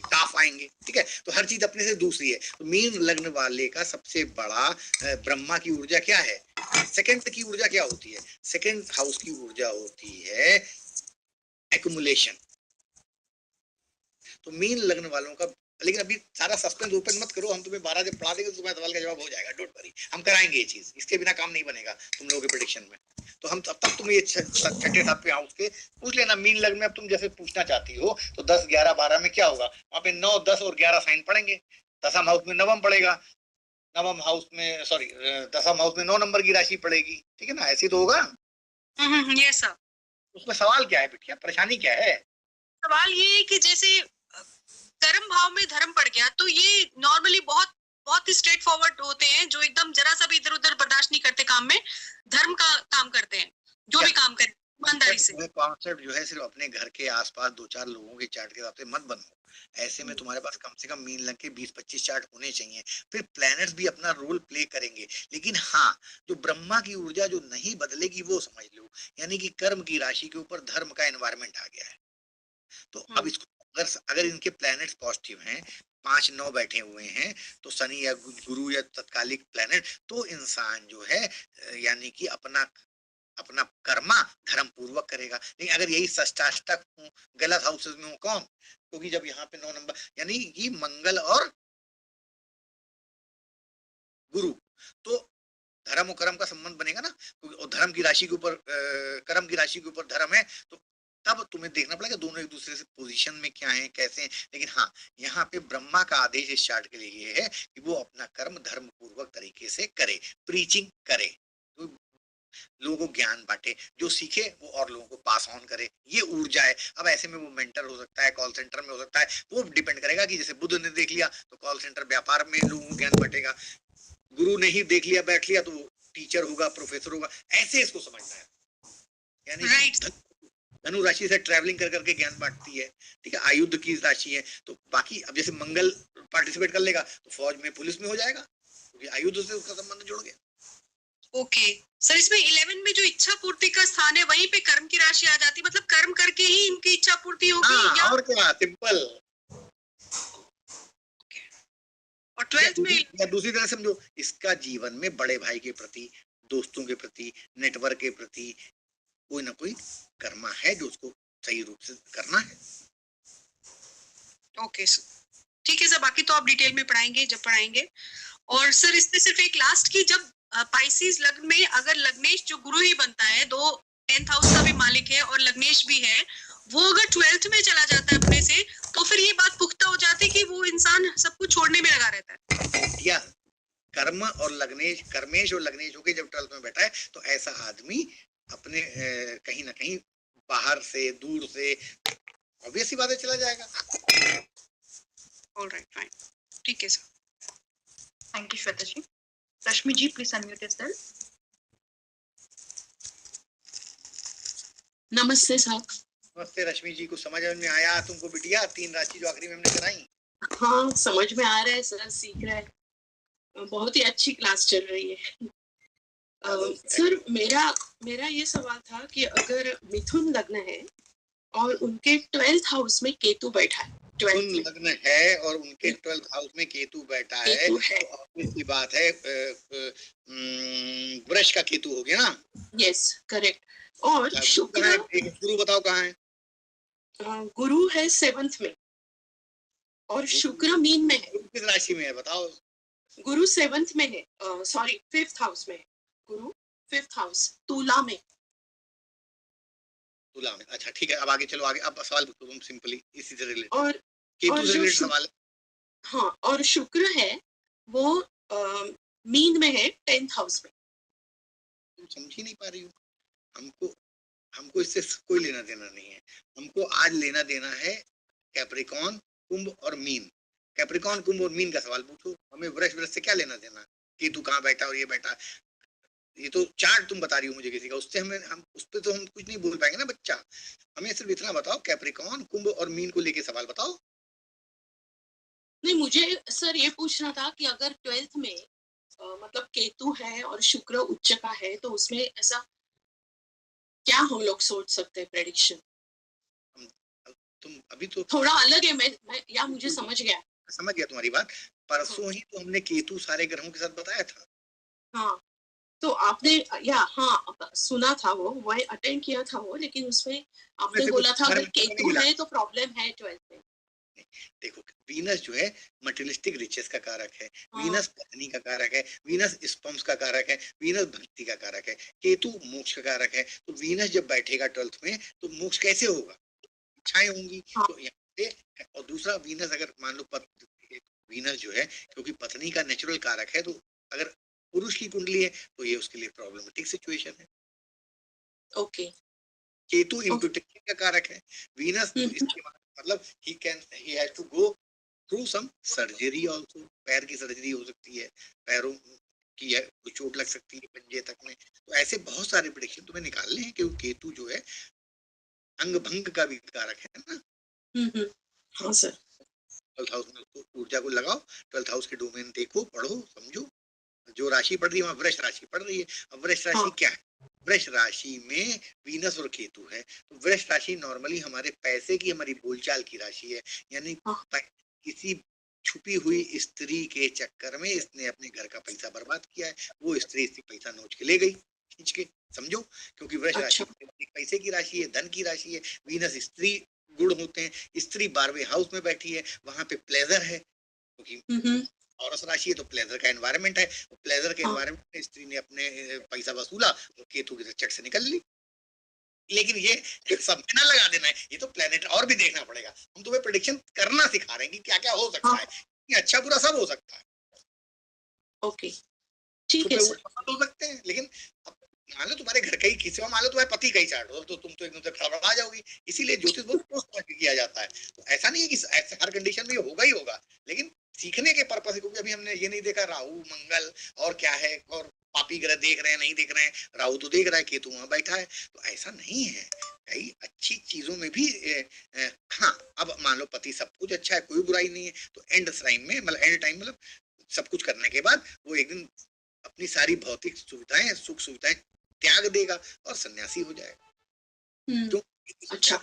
काफ आएंगे। ठीक है, तो हर चीज अपने से दूसरी है। तो मीन लग्न वाले का सबसे बड़ा ब्रह्मा की ऊर्जा क्या है, सेकंड की ऊर्जा क्या होती है, सेकंड हाउस की ऊर्जा होती है एक्युमुलेशन। तो मीन लग्न वालों का, लेकिन अभी सारा सस्पेंस ओपन मत करो, हम तुम्हें 12 जब पढ़ा देंगे तो तुम्हारे सवाल का जवाब हो जाएगा, डोंट वरी, हम कराएंगे ये चीज, इसके बिना काम नहीं बनेगा तुम लोगों के प्रेडिक्शन में। तो हम तब तक तुम ये छठे सातवें हाउस के पूछ लेना। मीन लग्न में अब तुम जैसे पूछना चाहती हो तो 10 11 12 में क्या होगा, वहां पे 9 10 और 11 साइन पड़ेंगे। दसम हाउस में नवम पड़ेगा, नवम हाउस में सॉरी दसम हाउस में 9 नंबर की राशि पड़ेगी। ठीक है ना, ऐसे तो होगा। Yes sir. उसमें सवाल क्या है बिटिया, परेशानी क्या है? सवाल ये है कि जैसे कर्म भाव में धर्म पड़ गया तो ये नॉर्मली बहुत ही स्ट्रेट फॉरवर्ड होते हैं, जो एकदम जरा सा भी इधर उधर बर्दाश्त नहीं करते काम में, धर्म का काम करते हैं, जो भी काम करें ईमानदारी से। कॉन्सेप्ट जो है सिर्फ अपने घर के आसपास 2-4 लोगों के चार्ट के हिसाब से मत बनो। ऐसे में तुम्हारे पास कम से कम मीन लग के 20-25 चार्ट होने चाहिए, फिर प्लैनेट्स भी अपना रोल प्ले करेंगे। लेकिन हाँ, जो ब्रह्मा की ऊर्जा जो नहीं बदलेगी वो समझ लो, यानी कि कर्म की राशि के ऊपर धर्म का एनवायरमेंट आ गया है। तो अब इसको अगर इनके प्लैनेट्स पॉजिटिव हैं, 5-9 बैठे हुए हैं, तो शनि या गुरु या तत्कालिक प्लैनेट, तो इंसान जो है यानी कि अपना कर्मा धर्म पूर्वक करेगा। लेकिन अगर यही षष्टाष्टक गलत हाउसेस में हो, कौन, क्योंकि जब यहाँ पे 9 नंबर यानी कि मंगल और गुरु, तो धर्म और कर्म का संबंध बनेगा ना, क्योंकि धर्म की राशि के ऊपर कर्म की राशि के ऊपर धर्म है, तो तब तुम्हें देखना पड़ेगा दोनों एक दूसरे से पोजीशन में क्या है, कैसे हैं। लेकिन हाँ, यहाँ पे ब्रह्मा का आदेश इस चार्ट के लिए ये है कि वो अपना कर्म धर्म पूर्वक तरीके से करे, प्रीचिंग करे, तो लोगों को ज्ञान बांटे, जो सीखे वो और लोगों को पास ऑन करे, ये ऊर्जा है। अब ऐसे में वो मेंटर हो सकता है, कॉल सेंटर में हो सकता है, वो डिपेंड करेगा कि जैसे बुद्ध ने देख लिया तो कॉल सेंटर व्यापार में लोगों को ज्ञान बांटेगा, गुरु ने ही देख लिया बैठ लिया तो वो टीचर होगा, प्रोफेसर होगा, ऐसे इसको समझना है। यानी धनु राशि से ट्रैवलिंग कर करके ज्ञान बांटती है। ठीक है, आयुध की राशि है, तो बाकी अब जैसे मंगल पार्टिसिपेट कर लेगा तो फौज में पुलिस में हो जाएगा, क्योंकि आयुध से उसका संबंध जुड़ गया। ओके सर, इसमें 11 में जो इच्छा पूर्ति का स्थान है वहीं पे कर्म की राशि आ जाती है, मतलब कर्म करके ही इनकी इच्छा पूर्ति होगी। हाँ, या और क्या, सिंपल। और 12th में या दूसरी तरह समझो, इसका जीवन में बड़े भाई के प्रति, दोस्तों के प्रति, नेटवर्क के प्रति कोई ना कोई कर्मा है जो उसको सही रूप से करना है। ओके सर, ठीक है सर, बाकी तो आप डिटेल में पढ़ाएंगे जब पढ़ाएंगे। और सर इसमें सिर्फ एक लास्ट की, जब पाइसिस लग्न में अगर लग्नेश जो गुरु ही बनता है, 10th हाउस का भी मालिक है और लग्नेश भी है, वो अगर 12th में चला जाता है अपने से, तो फिर ये बात पुख्ता हो जाती है कि वो इंसान सब कुछ छोड़ने में लगा रहता है। या कर्म और लग्नेश, कर्मेश और लग्नेश होके जब 12th में बैठा है तो ऐसा आदमी अपने कहीं ना कहीं बाहर से, दूर से, ऑब्वियस सी बात है, चला जाएगा। ऑलराइट, फाइन, ठीक है sir. Thank you Shweta ji. Rashmi ji, please unmute yourself. नमस्ते सर। नमस्ते रश्मि जी, को समझ में आया तुमको बिटिया 3 राशि जो आखिरी में हमने कराई? हाँ, समझ में आ रहा है सर, सीख रहा है, बहुत ही अच्छी क्लास चल रही है। सर मेरा ये सवाल था कि अगर मिथुन लग्न है और उनके 12th हाउस में केतु बैठा है, 12th लग्न है और उनके 12th हाउस में केतु बैठा है, तो ऑब्वियस सी बात है वृष का केतु हो गया ना। Yes, correct. और शुक्र, गुरु बताओ कहाँ है? गुरु है 7th में और शुक्र मीन में है। किस राशि में है बताओ? गुरु 7th में है, सॉरी 5th हाउस में है। गुरु 5th हाउस तुला में। तुला में, अच्छा ठीक है, अब आगे चलो, आगे अब सवाल पूछो तुम सिंपली इसी से रिलेटेड। और केतु से रिलेटेड सवाल। हाँ, और शुक्र है वो मीन में है 10th हाउस में। तुम समझ ही नहीं पा रही हो, हमको इससे कोई लेना देना नहीं है। हमको आज लेना देना है कैप्रिकॉन, कुंभ और मीन। कैप्रिकॉन, कुंभ और मीन का सवाल पूछो, हमें वृष से क्या लेना देना, केतु कहाँ बैठा और ये बैठा। ये तो चार्ट तुम बता रही हो मुझे किसी का, उससे हम उस पर तो हम कुछ नहीं बोल पाएंगे ना बच्चा। हमें सिर्फ इतना बताओ, कैप्रिकॉन, कुंभ और मीन को लेके सवाल बताओ। नहीं, मुझे सर ये पूछना था कि अगर 12th में मतलब केतु है और शुक्र उच्च का है, तो उसमें ऐसा क्या हम लोग सोच सकते हैं प्रेडिक्शन? तुम अभी तो थोड़ा अलग है, मैं या मुझे समझ गया तुम्हारी बात। परसों ही तो हमने केतु सारे ग्रहों के साथ बताया था। हाँ, तो आपने हाँ सुना था, वो अटेंड किया था वो, लेकिन उसमें आपने बोला था अगर केतु है तो प्रॉब्लम है 12th में। देखो, वीनस जो है मटेरियलिस्टिक रिचेस का कारक है, वीनस पत्नी का कारक है, वीनस स्पर्म्स का कारक है, वीनस भक्ति का कारक है, केतु मोक्ष का कारक है। तो वीनस जब बैठेगा 12th में तो मोक्ष कैसे होगा, इच्छाएं होंगी। तो यहाँ पे और दूसरा वीनस अगर मान लो वीनस जो है क्योंकि पत्नी का नेचुरल कारक है, तो अगर पुरुष की कुंडली है तो ये उसके लिए प्रॉब्लमेटिक सिचुएशन है। ओके, केतु इम्प्यूटेशन का कारक है, वीनस इसके मतलब he has to go through some surgery also। पैर की सर्जरी हो सकती है, पैरों की है, चोट लग सकती है पंजे तक में। तो ऐसे बहुत सारे प्रेडिक्शन तुम्हें निकालने हैं, क्योंकि केतु जो है अंग भंग का भी कारक है ना। हाँ सर। 12th हाउस में तो ऊर्जा को लगाओ, 12th हाउस के डोमेन देखो, पढ़ो, समझो। जो राशि पढ़ रही है वहाँ वृष राशि पढ़ रही है। अब वृष राशि क्या है, वृष राशि में वीनस और केतु है। तो वृष राशि नॉर्मली हमारे पैसे की, हमारी बोलचाल की राशि है। यानी किसी छुपी हुई स्त्री के चक्कर में इसने अपने घर का पैसा बर्बाद किया है, वो स्त्री इससे पैसा नोच के ले गई खींच के, समझो। क्योंकि वृष राशि पैसे की राशि है, धन की राशि है। वीनस स्त्री गुण होते हैं, स्त्री 12वें हाउस में बैठी है, वहां पे प्लेजर है, क्योंकि औरस राशि है तो प्लेजर का एनवायरनमेंट है। तो प्लेजर के एनवायरनमेंट में स्त्री ने अपने पैसा वसूला और केतु के चक से निकल ली। लेकिन ये सब में ना लगा देना है, ये तो प्लेनेट और भी देखना पड़ेगा। हम तुम्हें प्रेडिक्शन करना सिखा रहे हैं कि क्या क्या हो सकता है, ये अच्छा बुरा सब हो सकता है। ओके, ठीक है सर। हो सकते हैं, लेकिन मान लो तुम्हारे घर का ही किसी, मान लो तुम्हारे पति का ही चार्ट हो तो तुम तो एकदम से खबरदा जाओगी। इसीलिए ज्योतिष बहुत सोच समझ के किया जाता है। तो ऐसा नहीं है कि ऐसे हर कंडीशन में होगा ही होगा, लेकिन सीखने के पर्पस से, क्योंकि अभी हमने ये नहीं देखा राहु मंगल और क्या है, और पापी ग्रह देख रहे हैं नहीं देख रहे हैं, राहु तो देख रहा है, केतु वहां बैठा है। तो ऐसा नहीं है, कई अच्छी चीजों में भी हाँ, अब मान लो पति सब कुछ अच्छा है, कोई बुराई नहीं है, तो एंड टाइम में मतलब सब कुछ करने के बाद वो एक दिन अपनी सारी भौतिक सुविधाएं, सुख सुविधाएं त्याग देगा और सन्यासी हो जाएगा। तो अच्छा,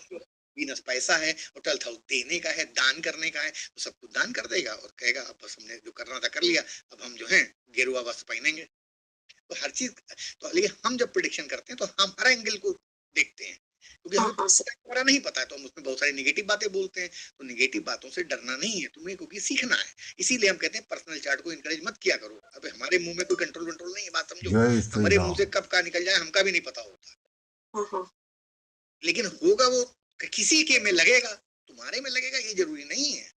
वीनस पैसा है और 12th हाउस देने का है, दान करने का है, तो सब कुछ दान कर देगा और कहेगा अब बस हमने जो करना था कर लिया, अब हम जो है गेरुआ वस्त्र पहनेंगे। तो हर चीज तो, लेकिन हम जब प्रेडिक्शन करते हैं तो हम हर एंगल को देखते हैं, क्योंकि हमें नहीं पता है तो हम उसमें बहुत सारी निगेटिव बातें बोलते हैं। तो निगेटिव बातों से डरना नहीं है तुम्हें, क्योंकि सीखना है। इसीलिए हम कहते हैं पर्सनल चार्ट को इनकरेज मत किया करो। अब हमारे मुंह में कोई कंट्रोल नहीं है, बात समझो। हमारे मुंह से कब का निकल जाए हमका भी नहीं पता होता, लेकिन होगा वो किसी के में लगेगा, तुम्हारे में लगेगा ये जरूरी नहीं है।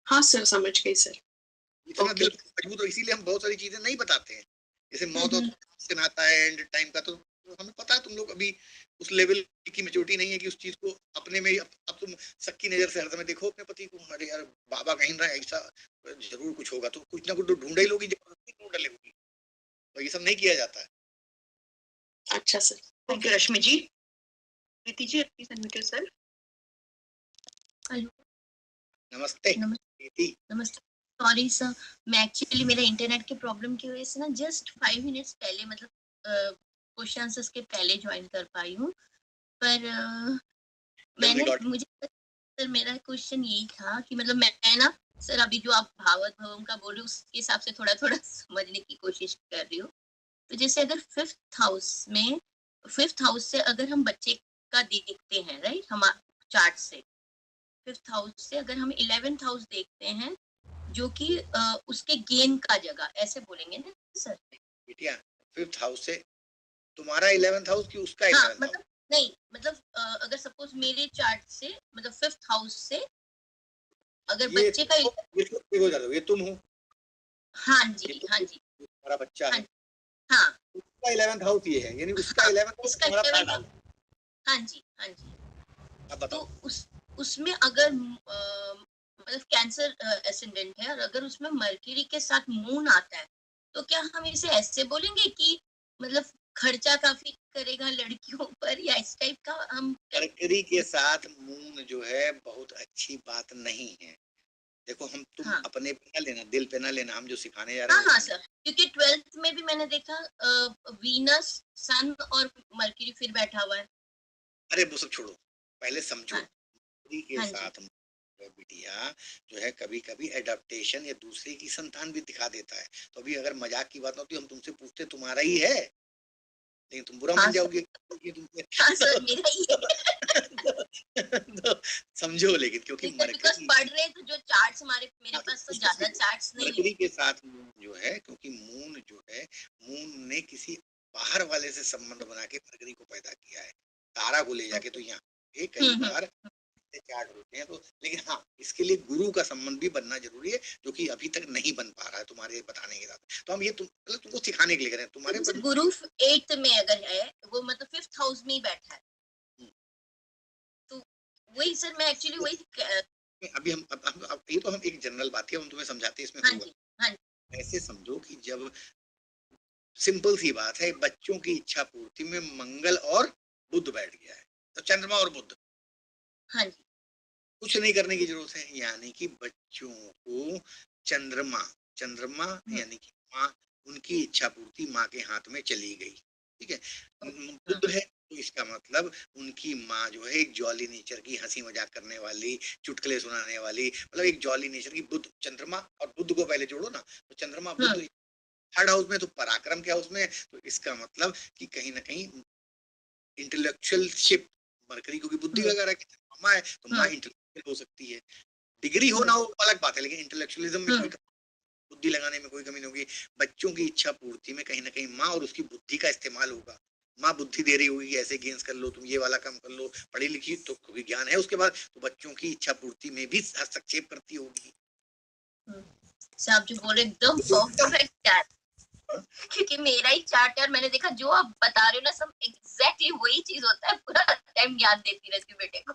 हाँ सर, समझ गई सर। इतना दिल मजबूत हो, इसीलिए हम बहुत सारी चीजें नहीं बताते हैं। जैसे मौत और आता है एंड टाइम का, तो हमें पता है तुम लोग अभी उस लेवल की मैच्योरिटी नहीं है कि उस चीज को अपने में अब तुम सक्की नजर से हर समय देखो अपने पति को, अरे यार बाबा कहीं रहा है, ऐसा जरूर कुछ होगा, तो कुछ ना कुछ तो ढूंढ ही लोगी, जबरदस्ती ढूंढ लेगी। तो ये सब नहीं किया जाता है। अच्छा sir, thank you Rashmi ji. Preeti ji, please unmute yourself. Hello, नमस्ते। नमस्ते। सॉरी सर, मैं एक्चुअली मेरा इंटरनेट के प्रॉब्लम की वजह से ना जस्ट 5 मिनट्स पहले, मतलब क्वेश्चन आंसर्स के पहले ज्वाइन कर पाई हूँ, पर मुझे सर मेरा क्वेश्चन यही था कि मतलब मैं ना सर अभी जो आप भावत भवन का बोल रहे हो उसके हिसाब से थोड़ा थोड़ा समझने की कोशिश कर रही हूँ। तो जैसे अगर 5th हाउस से अगर हम बच्चे का देखते हैं, राइट, हमारे चार्ट से 5th हाउस से अगर हम 11th हाउस देखते हैं, जो कि उसके गेन का जगह, ऐसे बोलेंगे ना सर? बिटिया 5th हाउस से तुम्हारा 11th हाउस की उसका 11th हाउस? मतलब नहीं, मतलब अगर सपोज मेरे चार्ट से मतलब 5th हाउस से अगर बच्चे का ये तुम हो। हाँ जी, हाँ जी, तुम्हारा बच्चा है। हाँ, उसका 11th हाउस ये है, यानी उसका 11th हाउस तुम्हारा पहला। हाँ जी, हाँ जी। अब तो बताओ। उसमें अगर मतलब कैंसर एसेंडेंट है और अगर उसमें मरकरी के साथ मून आता है तो क्या हम इसे ऐसे बोलेंगे कि मतलब खर्चा काफी करेगा लड़कियों पर, या इस टाइप का हम मरकरी के साथ मून जो है बहुत अच्छी बात नहीं है। देखो हम तुम हाँ अपने पे ना लेना, दिल पे ना लेना, हम जो सिखाने जा रहे हाँ हैं वो हाँ समझो। सर, क्योंकि 12th में भी मैंने देखा वीनस, सन और मरकरी फिर बैठा हुआ है। अरे वो सब छोड़ो, पहले समझो। हाँ मरकरी के हाँ जी साथ बिटिया जो है कभी कभी एडाप्टेशन या दूसरे की संतान भी दिखा देता है। तो अभी अगर मजाक की बात होती हम तुमसे पूछते तुम्हारा ही है, लेकिन तुम बुरा हाँ मान सर, जाओगे ये तुमसे हाँ सर मेरा ही है। तो समझो, लेकिन क्योंकि नहीं सर, बिकॉज मरकरी पढ़ रहे थे जो चार्ट्स हमारे, मेरे हाँ, तो पास तो इसको ज्यादा समझो। चार्ट्स नहीं है। मरकरी के साथ मून जो है, क्योंकि मून जो है, मून ने किसी बाहर वाले से संबंध बना के मरकरी को पैदा किया है, तारा को ले जाके। तो यहाँ पे कई बार चार्ट होते हैं, तो लेकिन हाँ इसके लिए गुरु का संबंध भी बनना जरूरी है, जो कि अभी तक नहीं बन पा रहा है तुम्हारे बताने के साथ। तो हम ये मतलब तुमको सिखाने के लिए कह रहे हैं, तुम्हारे जैसे पर गुरु 8th में अगर है, वो मतलब 5th हाउस में ही बैठा है, तो वही सर मैं एक्चुअली वही अभी हम अब ये तो हम एक जनरल बात है, हम तुम्हें समझाते हैं इसमें हाँ होगा। जी हाँ जी ऐसे समझो कि जब सिंपल सी बात है, बच्चों की इच्छा पूर्ति में मंगल और बुध बैठ गया है, तो चंद्रमा और बुध, हाँ जी कुछ नहीं करने की जरूरत है। यानी कि बच्चों को चंद्रमा चंद्रमा यानी कि माँ, उनकी इच्छा पूर्ति माँ के हाथ में चली गई, ठीक है। बुध है तो इसका मतलब उनकी माँ जो है एक जॉली नेचर की, हंसी मजाक करने वाली, चुटकुले सुनाने वाली, मतलब एक जॉली नेचर की। बुध, चंद्रमा और बुध को पहले जोड़ो ना, तो चंद्रमा बुध थर्ड हाउस में, तो पराक्रम के हाउस में है। तो इसका मतलब कि कहीं ना कहीं इंटेलेक्चुअलशिप, मरकरी क्योंकि बुद्धि वगैरह की माँ है, तो माँ इंटेलेक्चुअल हो सकती है। डिग्री होना वो अलग बात है, लेकिन इंटेलेक्चुअलिज्म में कोई बुद्धि लगाने में कोई कमी नहीं होगी। बच्चों की इच्छा पूर्ति में कहीं ना कहीं माँ और उसकी बुद्धि का इस्तेमाल होगा। माँ बुद्धि दे रही होगी, ऐसे गेम्स कर लो, तुम ये वाला काम कर लो, पढ़ी लिखी तो कोई ज्ञान है उसके बाद, तो बच्चों की इच्छा पूर्ति में भी हस्तक्षेप करती होगी। आप जो बोले एकदम परफेक्ट यार, क्योंकि मेरा ही चार्ट यार, मैंने देखा जो आप बता रहे हो ना सब एग्जैक्टली वही चीज होता है, पूरा टाइम याद देती रहती हूँ बेटे को।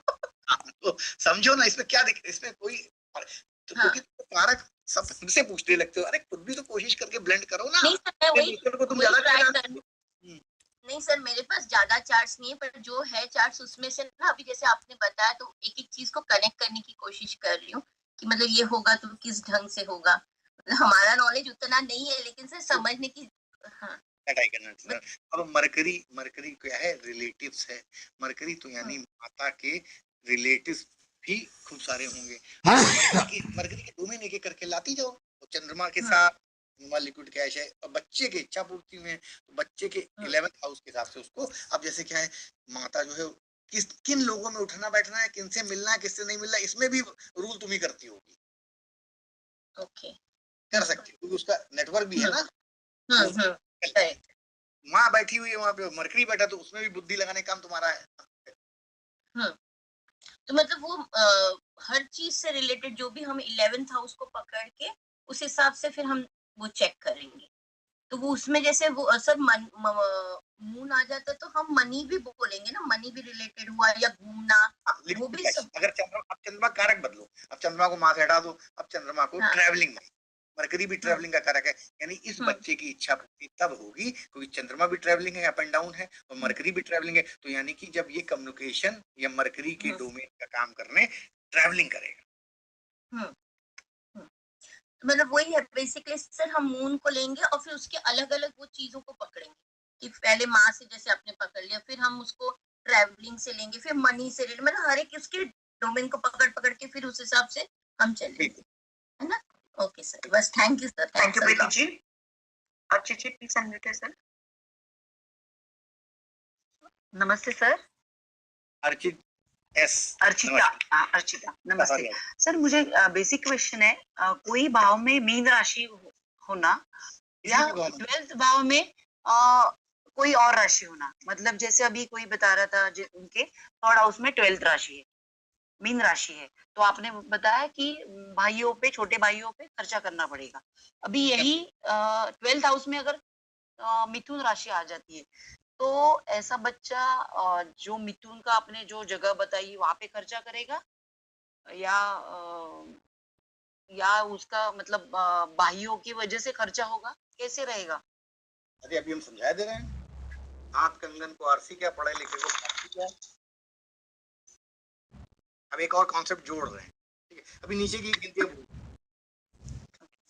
तो समझो ना, इसमें क्या इसमें कोई तो क्योंकि कारक सब हमसे पूछने लगते हो, अरे खुद भी तो कोशिश करके ब्लेंड करो ना। नहीं सर मैं वही को तुम वही ज्यादा ट्राई जानते कर, हो। नहीं सर मेरे पास ज्यादा चार्ट्स नहीं है, पर जो है चार्ट्स उसमें से ना अभी जैसे आपने बताया तो एक एक चीज को कनेक्ट करने की कोशिश कर रही हूँ कि मतलब ये होगा तो किस ढंग से होगा। हमारा नॉलेज उतना नहीं है, लेकिन सर समझने की हाँ सर। अब मरकरी मरकरी क्या है, रिलेटिव्स है। मरकरी तो यानी माता के रिलेटिव्स भी खूब सारे होंगे। मरकरी के डोमेन एक एक करके लाती जाओ, तो चंद्रमा के साथ लिक्विड कैश है, और बच्चे की इच्छा पूर्ति में, तो बच्चे के 11th हाउस के हिसाब से उसको, अब जैसे क्या है, माता जो है किन लोगों में उठना बैठना है, किनसे मिलना है, किससे नहीं मिलना है, इसमें भी रूल तुम ही करती होगी। ओके कर सकती, क्योंकि उसका नेटवर्क भी है ना। माँ बैठी हुई है वहां पे, मरकरी बैठा, तो उसमें भी बुद्धि लगाने का काम तुम्हारा है। तो मतलब वो हर चीज से रिलेटेड जो भी हम 11th हाउस को पकड़ के उस हिसाब से फिर हम वो चेक करेंगे। तो वो उसमें जैसे वो सर मून आ जाता है तो हम मनी भी बोलेंगे ना, मनी भी रिलेटेड हुआ या घूमना, वो भी सब। अगर चंद्रमा कारक बदलो, अब चंद्रमा को माँ से हटा दो, अब चंद्रमा को ट्रैवलिंग में, मरकरी भी ट्रैवलिंग का कारक है। यानी इस बच्चे की इच्छा पूर्ति तब होगी क्योंकि चंद्रमा भी ट्रैवलिंग है, अप एंड डाउन है, और मरकरी भी ट्रैवलिंग है। तो यानी कि जब ये कम्युनिकेशन या मरकरी के डोमेन का काम करने ट्रैवलिंग करेगा। मतलब वही है बेसिकली सर, हम मून को लेंगे और फिर उसके अलग अलग वो चीजों को पकड़ेंगे कि पहले माँ से जैसे आपने पकड़ लिया, फिर हम उसको ट्रैवलिंग से लेंगे, फिर मनी से लेंगे, मतलब हर एक उसके डोमेन को पकड़ पकड़ के फिर उस हिसाब से हम चलेंगे, है ना। ओके सर, बस thank you sir. Thank you Preeti ji. Archit ji please unmute yourself. नमस्ते सर। अर्चित अर्चिता नमस्ते सर। मुझे बेसिक क्वेश्चन है, कोई भाव में मीन राशि होना या 12th भाव में कोई और राशि होना, मतलब जैसे अभी कोई बता रहा था उनके 3rd हाउस में 12th राशि है, मीन राशि है, तो आपने बताया कि भाइयों पे, छोटे भाइयों पे खर्चा करना पड़ेगा। अभी यही 12th हाउस में अगर मिथुन राशि आ जाती है तो ऐसा बच्चा जो मिथुन का आपने जो जगह बताई वहां पे खर्चा करेगा या उसका मतलब बाहियों की वजह से खर्चा होगा, कैसे रहेगा? अरे अभी हम समझा दे रहे हैं, हाथ कंगन को आरसी क्या, पढ़े लिखे को फारसी क्या। अब एक और कॉन्सेप्ट जोड़ रहे हैं, ठीक है। अभी नीचे की गिनती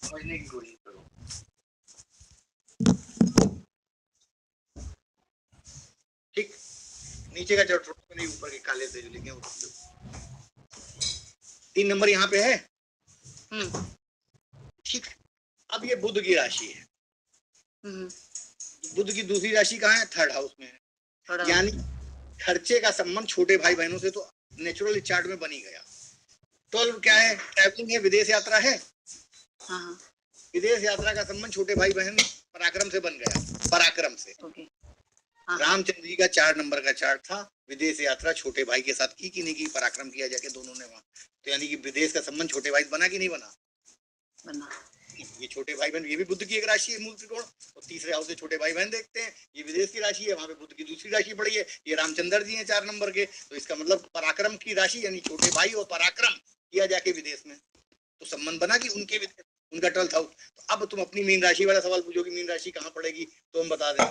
समझने की कोशिश करो। ठीक, नीचे का जो नहीं, ऊपर के काले से जो लिखे वो 3 नंबर यहाँ पे है। ठीक, अब ये बुध की राशि है। बुध की दूसरी राशि कहाँ है? 3rd हाउस में है। यानी खर्चे का संबंध छोटे भाई बहनों से तो नेचुरली चार्ट में बनी गया। 12 क्या है? ट्रैवलिंग है, विदेश यात्रा है। विदेश यात्रा का संबंध छोटे भाई बहन पराक्रम से बन गया, पराक्रम से। रामचंद्र जी का 4 नंबर का चार्ट था, विदेश यात्रा छोटे भाई के साथ की कि नहीं की, पराक्रम किया जाके दोनों ने वहां। तो यानी कि विदेश का संबंध छोटे भाई बना कि नहीं बना? बना। ये छोटे भाई बहन, ये भी बुध की एक राशि है, मूल त्रिकोण। और 3रे हाउस से छोटे भाई बहन देखते हैं, ये विदेश की राशि है, वहां पे बुध की दूसरी राशि पड़ी है। ये रामचंद्र जी हैं 4 नंबर के, तो इसका मतलब पराक्रम की राशि, यानी छोटे भाई और पराक्रम किया जाके विदेश में, तो संबंध बना कि उनके उनका 12th हाउस। तो अब तुम अपनी मीन राशि वाला सवाल पूछोगे, मीन राशि कहाँ पड़ेगी, तो हम बता दें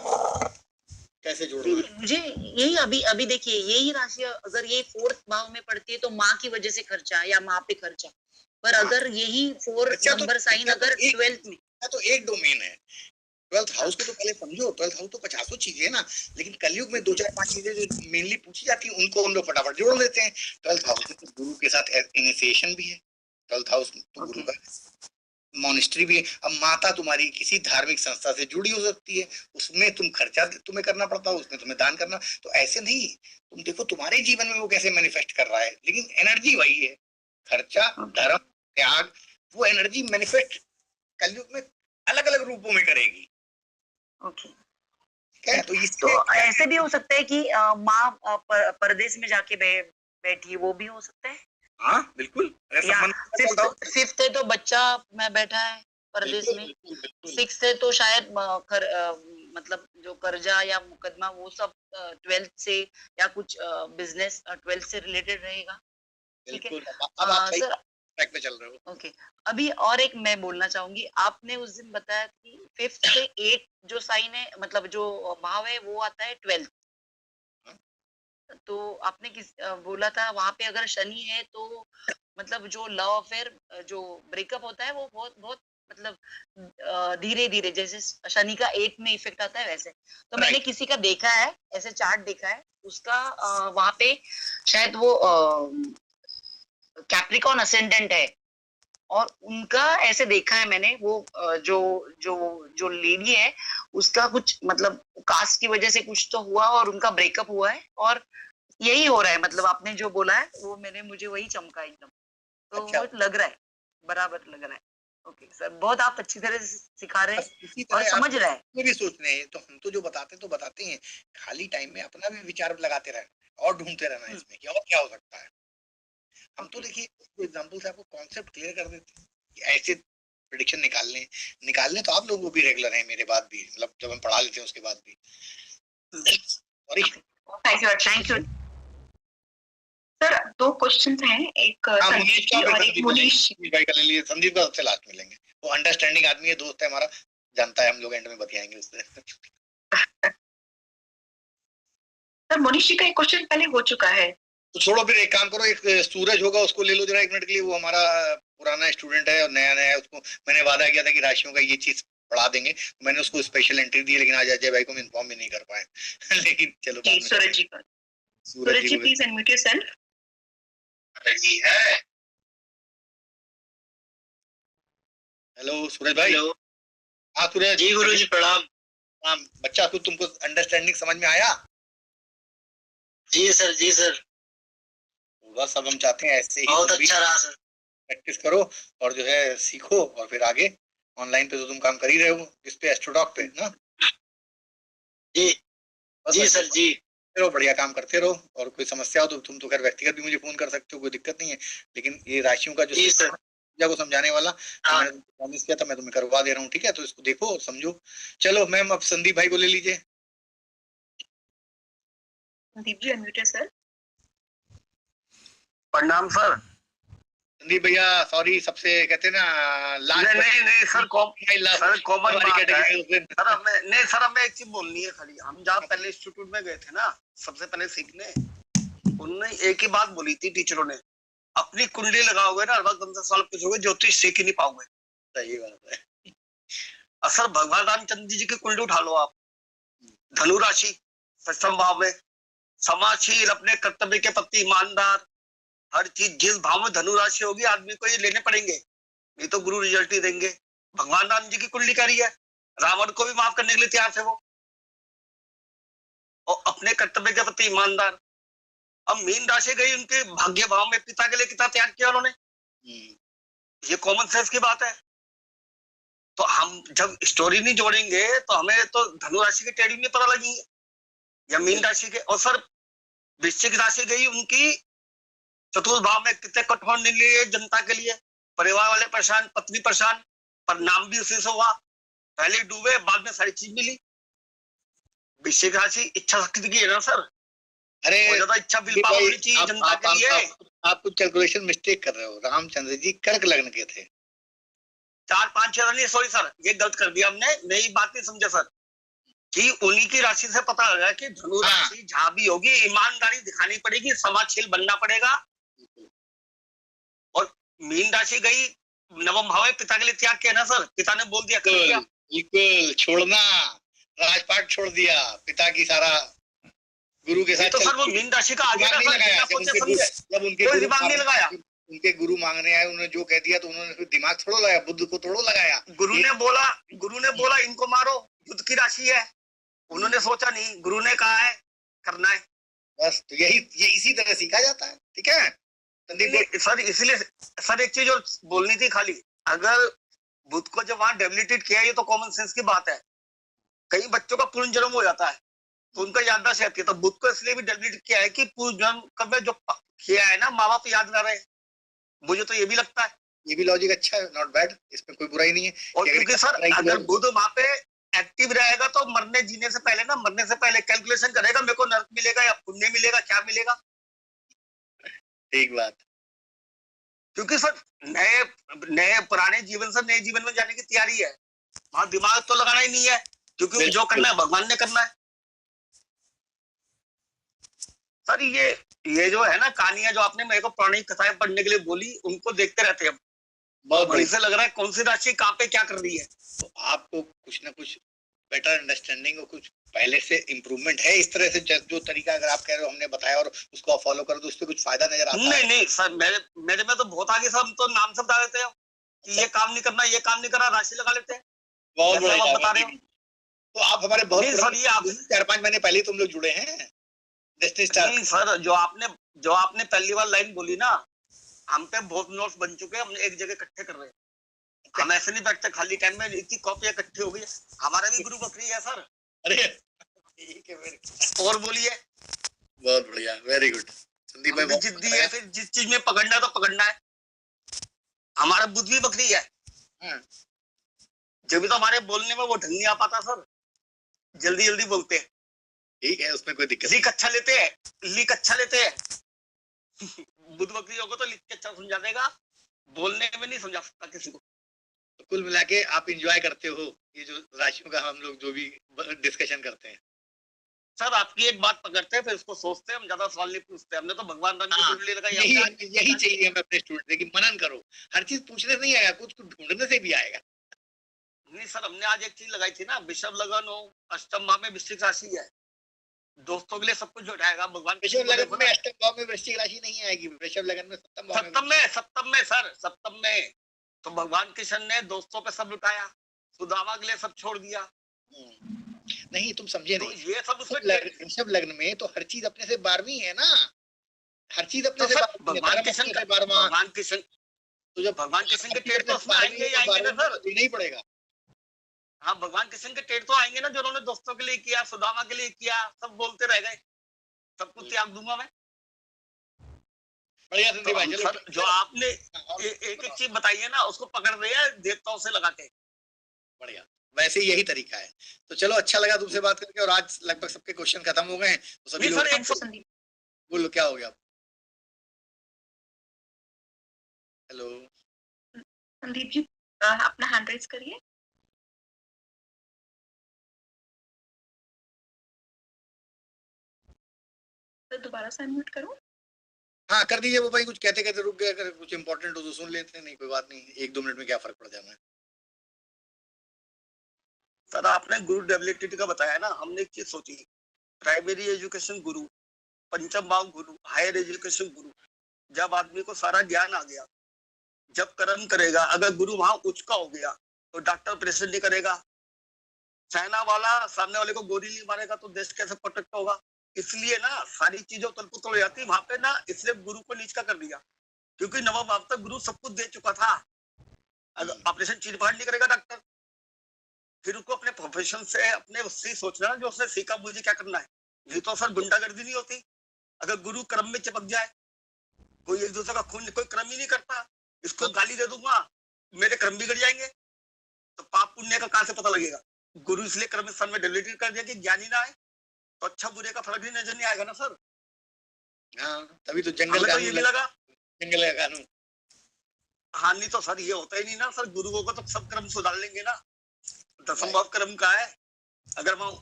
कैसे जोड़ना है। मुझे यही अभी देखिए, यही राशि अगर ये 4th भाव में पड़ती है तो माँ की वजह से खर्चा या माँ पे खर्चा, पर अगर यही 4 नंबर साइन अगर 12th में, तो एक डोमेन है। 12th हाउस को तो पहले समझो, 12th हाउस तो 50 चीजें है ना, लेकिन कलयुग में 2-4-5 चीजें जो मेनली पूछी जाती हैं उनको हम लोग फटाफट जोड़ देते हैं। 12th हाउस में तो गुरु के साथ इनिशिएशन भी है, 12th हाउस तो गुरु का मॉनेस्ट्री भी है। अब माता तुम्हारी किसी धार्मिक संस्था से जुड़ी हो सकती है, उसमें तुम खर्चा तुम्हें करना पड़ता है, उसमें तुम्हें दान करना। तो ऐसे नहीं, तुम देखो तुम्हारे जीवन में वो कैसे मैनिफेस्ट कर रहा है, लेकिन एनर्जी वही है। खर्चा, धर्म, त्याग, वो एनर्जी मैनिफेस्ट कलयुग में अलग अलग रूपों में करेगी। ओके, तो ऐसे भी हो सकता है कि माँ परदेश में जाके बैठी, वो भी हो सकता है। हाँ बिल्कुल। फिफ्थ है तो बच्चा मैं बैठा है परदेश में, 6th है तो शायद मतलब जो कर्जा या मुकदमा वो सब 12th से या कुछ बिजनेस 12th से रिलेटेड रहेगा। ठीक है, सर ट्रैक पे चल रहे हो। ओके, अभी और एक मैं बोलना चाहूंगी, आपने उस दिन बताया कि 5th से 8 जो साइन है, मतलब जो भाव है वो आता है 12th। तो आपने बोला था वहां पे अगर शनि है तो मतलब जो लव अफेयर जो ब्रेकअप होता है वो बहुत मतलब धीरे धीरे, जैसे शनि का 8 में इफेक्ट आता है वैसे। तो मैंने किसी का देखा है, ऐसे चार्ट देखा है उसका, वहां पे शायद वो कैप्रिकॉन असेंडेंट है, और उनका ऐसे देखा है मैंने, वो जो लेडी है उसका कुछ मतलब कास्ट की वजह से कुछ तो हुआ और उनका ब्रेकअप हुआ है, और यही हो रहा है, मतलब आपने जो बोला है वो मुझे वही चमका एकदम। तो अच्छा। वो लग रहा है, बराबर लग रहा है। ओके सर, बहुत आप अच्छी तरह से सिखा रहे हैं और समझ रहे हैं। भी सोच रहे हैं तो हम तो जो बताते हैं, खाली टाइम में अपना भी विचार लगाते रहना और ढूंढते रहना इसमें कि और क्या हो सकता है। हम तो देखिए एग्जांपल से आपको कॉन्सेप्ट क्लियर कर देते हैं, ऐसे प्रेडिक्शन निकालने तो आप लोग वो भी रेगुलर हैं मेरे बाद भी, मतलब जब हम पढ़ा लेते हैं उसके बाद भी। Sorry, thank you sir. 2 questions हैं, एक भाई कर लिए, संदीप का सबसे लास्ट मिलेंगे, वो अंडरस्टैंडिंग आदमी है, दोस्त है हमारा, जानता है, हम लोग एंड में बतियाएंगे उससे। सर मोनिश जी का एक क्वेश्चन पहले हो चुका है, तो छोड़ो, फिर एक काम करो, एक सूरज होगा उसको ले लो जरा 1 मिनट के लिए, वो हमारा पुराना स्टूडेंट है और नया उसको मैंने वादा किया था कि राशियों का ये चीज पढ़ा देंगे, तो मैंने उसको स्पेशल एंट्री दी, लेकिन आज अजय भाई को इन्फॉर्म भी नहीं कर पाए। लेकिन चलो सूरज जी प्लीज अनम्यूट योरसेल्फ। हेलो सूरज भाई। हाँ सूरज जी गुरु जी प्रणाम। हाँ बच्चा, तो तुमको अंडरस्टैंडिंग समझ में आया? जी सर, जी सर, बस अब हम चाहते हैं ऐसे ही बहुत अच्छा रहा सर। प्रैक्टिस करो और जो है सीखो, और फिर आगे ऑनलाइन पे तो तुम काम कर ही रहे हो, इस पे एस्ट्रोडॉक पे ना। जी जी सर जी, रहो, बढ़िया काम करते रहो, और कोई समस्या हो तो तुम तो खैर व्यक्तिगत भी मुझे फोन कर सकते हो, कोई दिक्कत नहीं है, लेकिन ये राशियों का जो को समझाने वाला मैंने प्रॉमिस किया था, मैं तुम्हें करवा दे रहा हूँ, ठीक है? तो इसको देखो और समझो। चलो मैम, अब संदीप भाई को ले लीजिए। Sandeep ji unmuted sir. प्रणाम सर। संदीप भैया सॉरी, सबसे कहते हैं ना लास्ट। नहीं सर, सर कॉमन बात है सर। सर हमें एक चीज बोलनी है खाली। हम जहाँ पहले इंस्टीट्यूट में गए थे ना, सबसे पहले सीखने, उन्होंने एक ही बात बोली थी टीचरों ने, अपनी कुंडली लगाओगे ना, हर वक्त 15 साल पूछोगे, ज्योतिष सीख ही नहीं पाओगे। सही बात है। असर भगवान रामचंद्र जी की कुंडली उठा लो आप, धनु राशि, सष्टम भाव में, समाजशील, अपने कर्तव्य के प्रति ईमानदार, हर चीज जिस भाव में धनु राशि होगी आदमी को ये लेने पड़ेंगे, नहीं तो गुरु रिजल्ट ही देंगे। भगवान राम जी की कुंडली कह रही है, रावण को भी माफ करने के लिए तैयार थे वो, और अपने कर्तव्य के प्रति ईमानदार। अब मीन राशि गई, उनके भाग्य भाव में पिता के लिए कितना त्याग किया उन्होंने, ये कॉमन सेंस की बात है। तो हम जब स्टोरी नहीं जोड़ेंगे तो हमें तो धनु राशि की टेढ़ी नहीं पता लगेगी, या मीन राशि के। और सर वृश्चिक राशि गई, उनकी चतुर्थ भाव में कितने कठोर निर्णय जनता के लिए, परिवार वाले परेशान, पत्नी परेशान, पर नाम भी उसी से हुआ, पहले डूबे बाद में सारी चीज मिली। वृश्चिक राशि इच्छा शक्ति की है ना सर, अरे ज्यादा इच्छा विल पावर होनी चाहिए जनता के लिए। आप कुछ कैलकुलेशन मिस्टेक कर रहे हो। रामचंद्र जी कर्क लग्न के थे। 4 5 6 नहीं, सॉरी सर, ये गलत कर दिया हमने, नई बात नहीं समझे सर, कि उन्हीं की राशि से पता लगा कि धनु राशि जहां भी होगी ईमानदारी दिखानी पड़ेगी, समाजशील बनना पड़ेगा। और मीन राशि गई नवम भाव में, पिता के लिए त्याग किया ना सर, पिता ने बोल दिया, कर दिया। बिल्कुल, छोड़ना, राजपाट छोड़ दिया, पिता की सारा गुरु के साथ। तो सर वो मीन राशि का आगे दिमाग नहीं लगाया, जब उनके कोई गुरु दिमाग नहीं लगाया। उनके गुरु मांगने आए, उन्होंने जो कह दिया तो उन्होंने फिर दिमाग थोड़ा लगाया, बुद्ध को थोड़ा लगाया। गुरु ने बोला इनको मारो, बुद्ध की राशि है, उन्होंने सोचा नहीं, गुरु ने कहा है करना है, बस। तो ये इसी तरह सीखा जाता है, ठीक है संदीप सर। इसलिए सर एक चीज और बोलनी थी खाली, अगर बुद्ध को जब वहां डेबिलिटेट किया, ये तो कॉमन सेंस की बात है, कई बच्चों का पूर्ण जन्म हो जाता है तो उनका याददाश्त रहती है, तो बुद्ध को इसलिए भी डेबिलिटेट किया है कि पूर्ण जन्म कब जो किया है ना, माँ बाप याद ना रहे। मुझे तो ये भी लगता है, ये भी लॉजिक अच्छा है, नॉट बैड, इसमें कोई बुराई नहीं है। और क्योंकि सर अगर बुद्ध वहां पे एक्टिव रहेगा तो मरने जीने से पहले ना, मरने से पहले कैलकुलेशन करेगा, मेरे को नर्क मिलेगा या पुण्य मिलेगा, क्या मिलेगा। ठीक बात। क्योंकि सर नए पुराने जीवन से नए जीवन में जाने की तैयारी है, वहां दिमाग तो लगाना ही नहीं है, क्योंकि जो करना है भगवान ने करना है। सर ये जो है ना कहानियां जो आपने मेरे को पुरानी कथाएं पढ़ने के लिए बोली, उनको देखते रहते हैं, बहुत बढ़िया से लग रहा है कौन सी राशि कहाँ पे क्या कर रही है। तो आपको कुछ ना कुछ बेटर अंडरस्टैंडिंग और कुछ पहले से इम्प्रूवमेंट है, इस तरह से जो तरीका अगर आप कह रहे हो हमने बताया और उसको आप फॉलो करो तो उससे कुछ फायदा नजर आता है? नहीं सर, मेरे में तो बहुत आगे सब तो नाम सब बता देते हैं कि ये काम नहीं करना, ये काम नहीं करना, राशि लगा लेते हैं। बहुत बढ़िया बता रहे हो। तो आप हमारे बहुत सर ये आप 4-5 महीने पहले तुम लोग जुड़े हैं डेस्टिनी स्टार। नहीं सर, जो आपने पहली बार लाइन बोली ना, हम पे बहुत नोट्स बन चुके हैं, हमने एक जगह इकट्ठे कर रहे हैं, हम ऐसे नहीं बैठते खाली टाइम में, इतनी कॉपियां इकट्ठी हो गई। हमारा भी गुरु बकरी है सर। अरे ठीक है, और बोलिए। बहुत बढ़िया, वेरी गुड संदीप भाई। जिद्दी है, फिर जिस चीज में पकड़ना है तो पकड़ना है। हमारा बुद्ध भी बकरी है, जब भी तो हमारे बोलने में वो ढंग नहीं आ पाता सर, जल्दी जल्दी बोलते हैं। ठीक है, उसमें कोई दिक्कत लीक अच्छा लेते हैं बुद्ध बकरी होगा तो लिख के अच्छा समझा देगा, बोलने में नहीं समझा सकता किसी को। तो कुल मिला के आप इंजॉय करते हो ये जो राशियों का हम लोग जो भी डिस्कशन करते हैं? सर आपकी एक बात पकड़ते हैं, फिर उसको सोचते हैं, हम ज्यादा सवाल नहीं पूछते। हमने तो भगवान राम की कुंडली लगाई, यही चाहिए हमें अपने स्टूडेंट से कि मनन करो, हर चीज पूछने से नहीं आएगा, कुछ ढूंढने से भी आएगा। नहीं सर, हमने आज एक चीज लगाई थी ना, वृषभ लगन हो, अष्टम भाव में वृश्चिक राशि है, दोस्तों के लिए सब कुछ उठाएगा भगवान। वृषभ लगन में अष्टम भाव में वृश्चिक राशि नहीं आएगी, वृषभ लगन में सप्तम में सर, सप्तम में तो भगवान कृष्ण ने दोस्तों पे सब लुटाया, सुदामा के लिए सब छोड़ दिया। नहीं तुम समझे नहीं, तो ये सब वृषभ लग्न में तो हर चीज अपने से 12वीं है ना, हर चीज अपने से भगवान कृष्ण तो जब भगवान कृष्ण के टेढ़ तो उसमें आएंगे ही आएंगे ना सर, देना ही पड़ेगा। हाँ, भगवान कृष्ण के टेढ़ तो आएंगे ना, जो उन्होंने दोस्तों के लिए किया, सुदामा के लिए किया, सब बोलते रह गए, सब कुछ त्याग दूंगा मैं। बढ़िया संदीप भाई, चलो सर जो आपने एक चीज बताई है ना, उसको पकड़ रहे हैं देवताओं से लगा के। बढ़िया, वैसे यही तरीका है। तो चलो अच्छा लगा तुमसे बात करके, और आज लगभग सबके क्वेश्चन खत्म हो गए हैं, तो सभी लोग संदीप बोलो क्या हो गया। हेलो संदीप जी अपना हैंड रेज करिए। तो दोबारा से अनम्यूट करूं? हाँ कर दीजिए, वो भाई कुछ कहते कहते रुक गया, अगर कुछ इंपॉर्टेंट हो तो सुन लेते हैं, नहीं कोई बात नहीं, 1-2 मिनट में क्या फर्क पड़ जाना है। सर आपने गुरु डेबिलिटी का बताया ना, हमने एक चीज सोची, प्राइमरी एजुकेशन गुरु, पंचम भाव गुरु, हायर एजुकेशन गुरु। जब आदमी को सारा ज्ञान आ गया, जब कर्म करेगा, अगर गुरु वहां उच्च का हो गया तो डॉक्टर ऑपरेशन नहीं करेगा, चाइना वाला सामने वाले को गोली नहीं मारेगा, तो देश कैसे प्रोटेक्ट होगा। इसलिए ना सारी चीजें उतल पुतल हो जाती वहां पे ना, इसलिए गुरु को नीच का कर दिया, क्योंकि नवम भाव तक गुरु सब कुछ दे चुका था। अगर ऑपरेशन चीरफाड़ नहीं करेगा डॉक्टर, फिर उसको अपने प्रोफेशन से, अपने उससे सोचना जो उसने सीखा मुझे क्या करना है। ये तो सर गुंडागर्दी नहीं होती अगर गुरु कर्म में चिपक जाए। कोई एक दूसरे का खून, कोई कर्म ही नहीं करता, इसको गाली दे दूंगा मेरे कर्म बिगड़ जाएंगे, तो पाप पुण्य का कहां से पता लगेगा। गुरु इसलिए कर्म स्थान में डेबिलिटी कर दिया कि ज्ञानी ना आए, तो अच्छा बुरे का फर्क भी नजर नहीं आएगा ना सर। हाँ तभी तो जंगल तो ये भी लगा जंगल का कानून। हानि तो सर ये होता ही नहीं ना सर, गुरुओं को तो सब कर्म सुधार लेंगे ना। दसम भाव कर्म का है, अगर वहां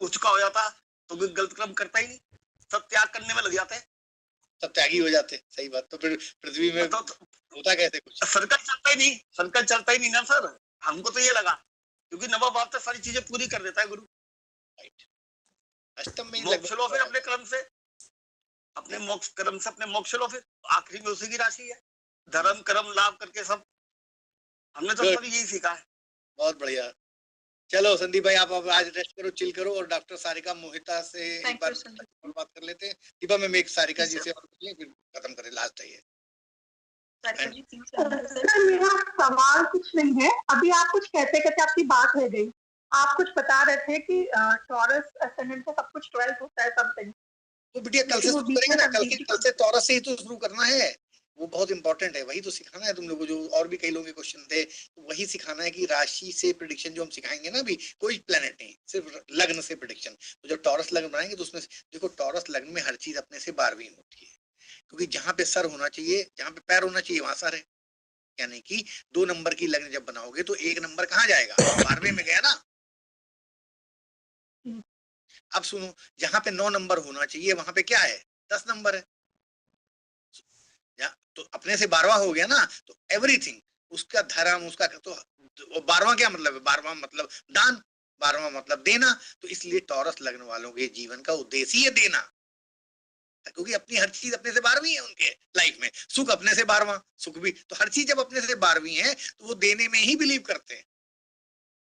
उच्च का हो जाता तो कोई गलत कर्म करता ही नहीं, सब त्याग करने में लग जाते हैं, सब त्यागी हो जाते। सही बात। तो फिर पृथ्वी में तो होता कैसे कुछ? सर्कल चलता ही नहीं, सर्कल चलता ही नहीं ना सर। हमको तो ये लगा क्योंकि नवम भाव तक सारी चीजें पूरी कर देता है गुरु। अष्टम में मोक्ष लो फिर अपने कर्म से, अपने मोक्ष कर्म से अपने मोक्ष लो, फिर आखिरी में उसी की राशि है, धर्म कर्म लाभ करके सब। हमने तो सब यही सीखा है। बहुत बढ़िया। चलो संदीप भाई आप अब आज रेस्ट करो, चिल करो, और डॉक्टर सारिका मोहिता से एक बार बात कर लेते हैं। दीपा में एक सारिका जी से और फिर खत्म करें, लास्ट है ये। सर मेरा सवाल कुछ नहीं है, अभी आप कुछ कहते कहते आपकी बात रह गई। आप कुछ बता रहे थे कि टॉरस असेंडेंट से सब कुछ 12 होता है समथिंग। तो बिटिया कल से शुरू करेंगे ना, कल से टॉरस से ही तो शुरू करना है, वो बहुत इंपॉर्टेंट है, वही तो सिखाना है तुम लोगों को। जो और भी कई लोगों के क्वेश्चन थे, तो वही सिखाना है कि राशि से प्रेडिक्शन जो हम सिखाएंगे ना, अभी कोई प्लेनेट नहीं, सिर्फ लग्न से प्रेडिक्शन। तो जब टॉरस लग्न बनाएंगे तो उसमें देखो, टॉरस लग्न में हर चीज अपने से 12वीं होती है, क्योंकि जहां पे सर होना चाहिए, जहां पे पैर होना चाहिए वहां सर है। यानी कि 2 नंबर की लग्न जब बनाओगे तो 1 नंबर कहाँ जाएगा? 12वें में गया ना। अब सुनो, जहां पे 9 नंबर होना चाहिए वहां पे क्या है? 10 नंबर है। तो अपने से 12वां हो गया ना, तो एवरीथिंग उसका धर्म, उसका तो 12वां क्या मतलब है? 12वां मतलब दान, 12वां मतलब देना। तो इसलिए टॉरस लग्न वालों के जीवन का उद्देश्य है देना, क्योंकि अपनी हर चीज अपने से 12वीं है उनके लाइफ में। सुख अपने से 12वां, सुख भी, तो हर चीज जब अपने से 12वीं है तो वो देने में ही बिलीव करते हैं।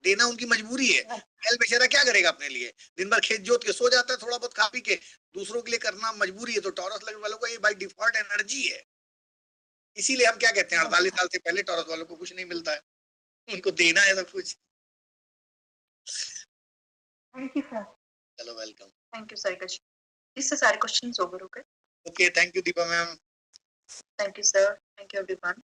देना उनकी मजबूरी है। बैल बेचारा क्या करेगा अपने लिए? दिन भर खेत जोत के सो जाता है, थोड़ा बहुत खा पी के, दूसरों के लिए करना मजबूरी है। तो टॉरस लग्न वालों का ये बाय डिफॉल्ट एनर्जी है। इसीलिए हम क्या कहते हैं, 48 साल से पहले टॉरस वालों को कुछ नहीं मिलता है, उनको देना है सब कुछ। Thank you sir. चलो वेलकम। Thank you sir. इससे सारे क्वेश्चंस ओवर हो गए। Okay, thank you Deepa ma'am. Thank you sir, thank you everyone.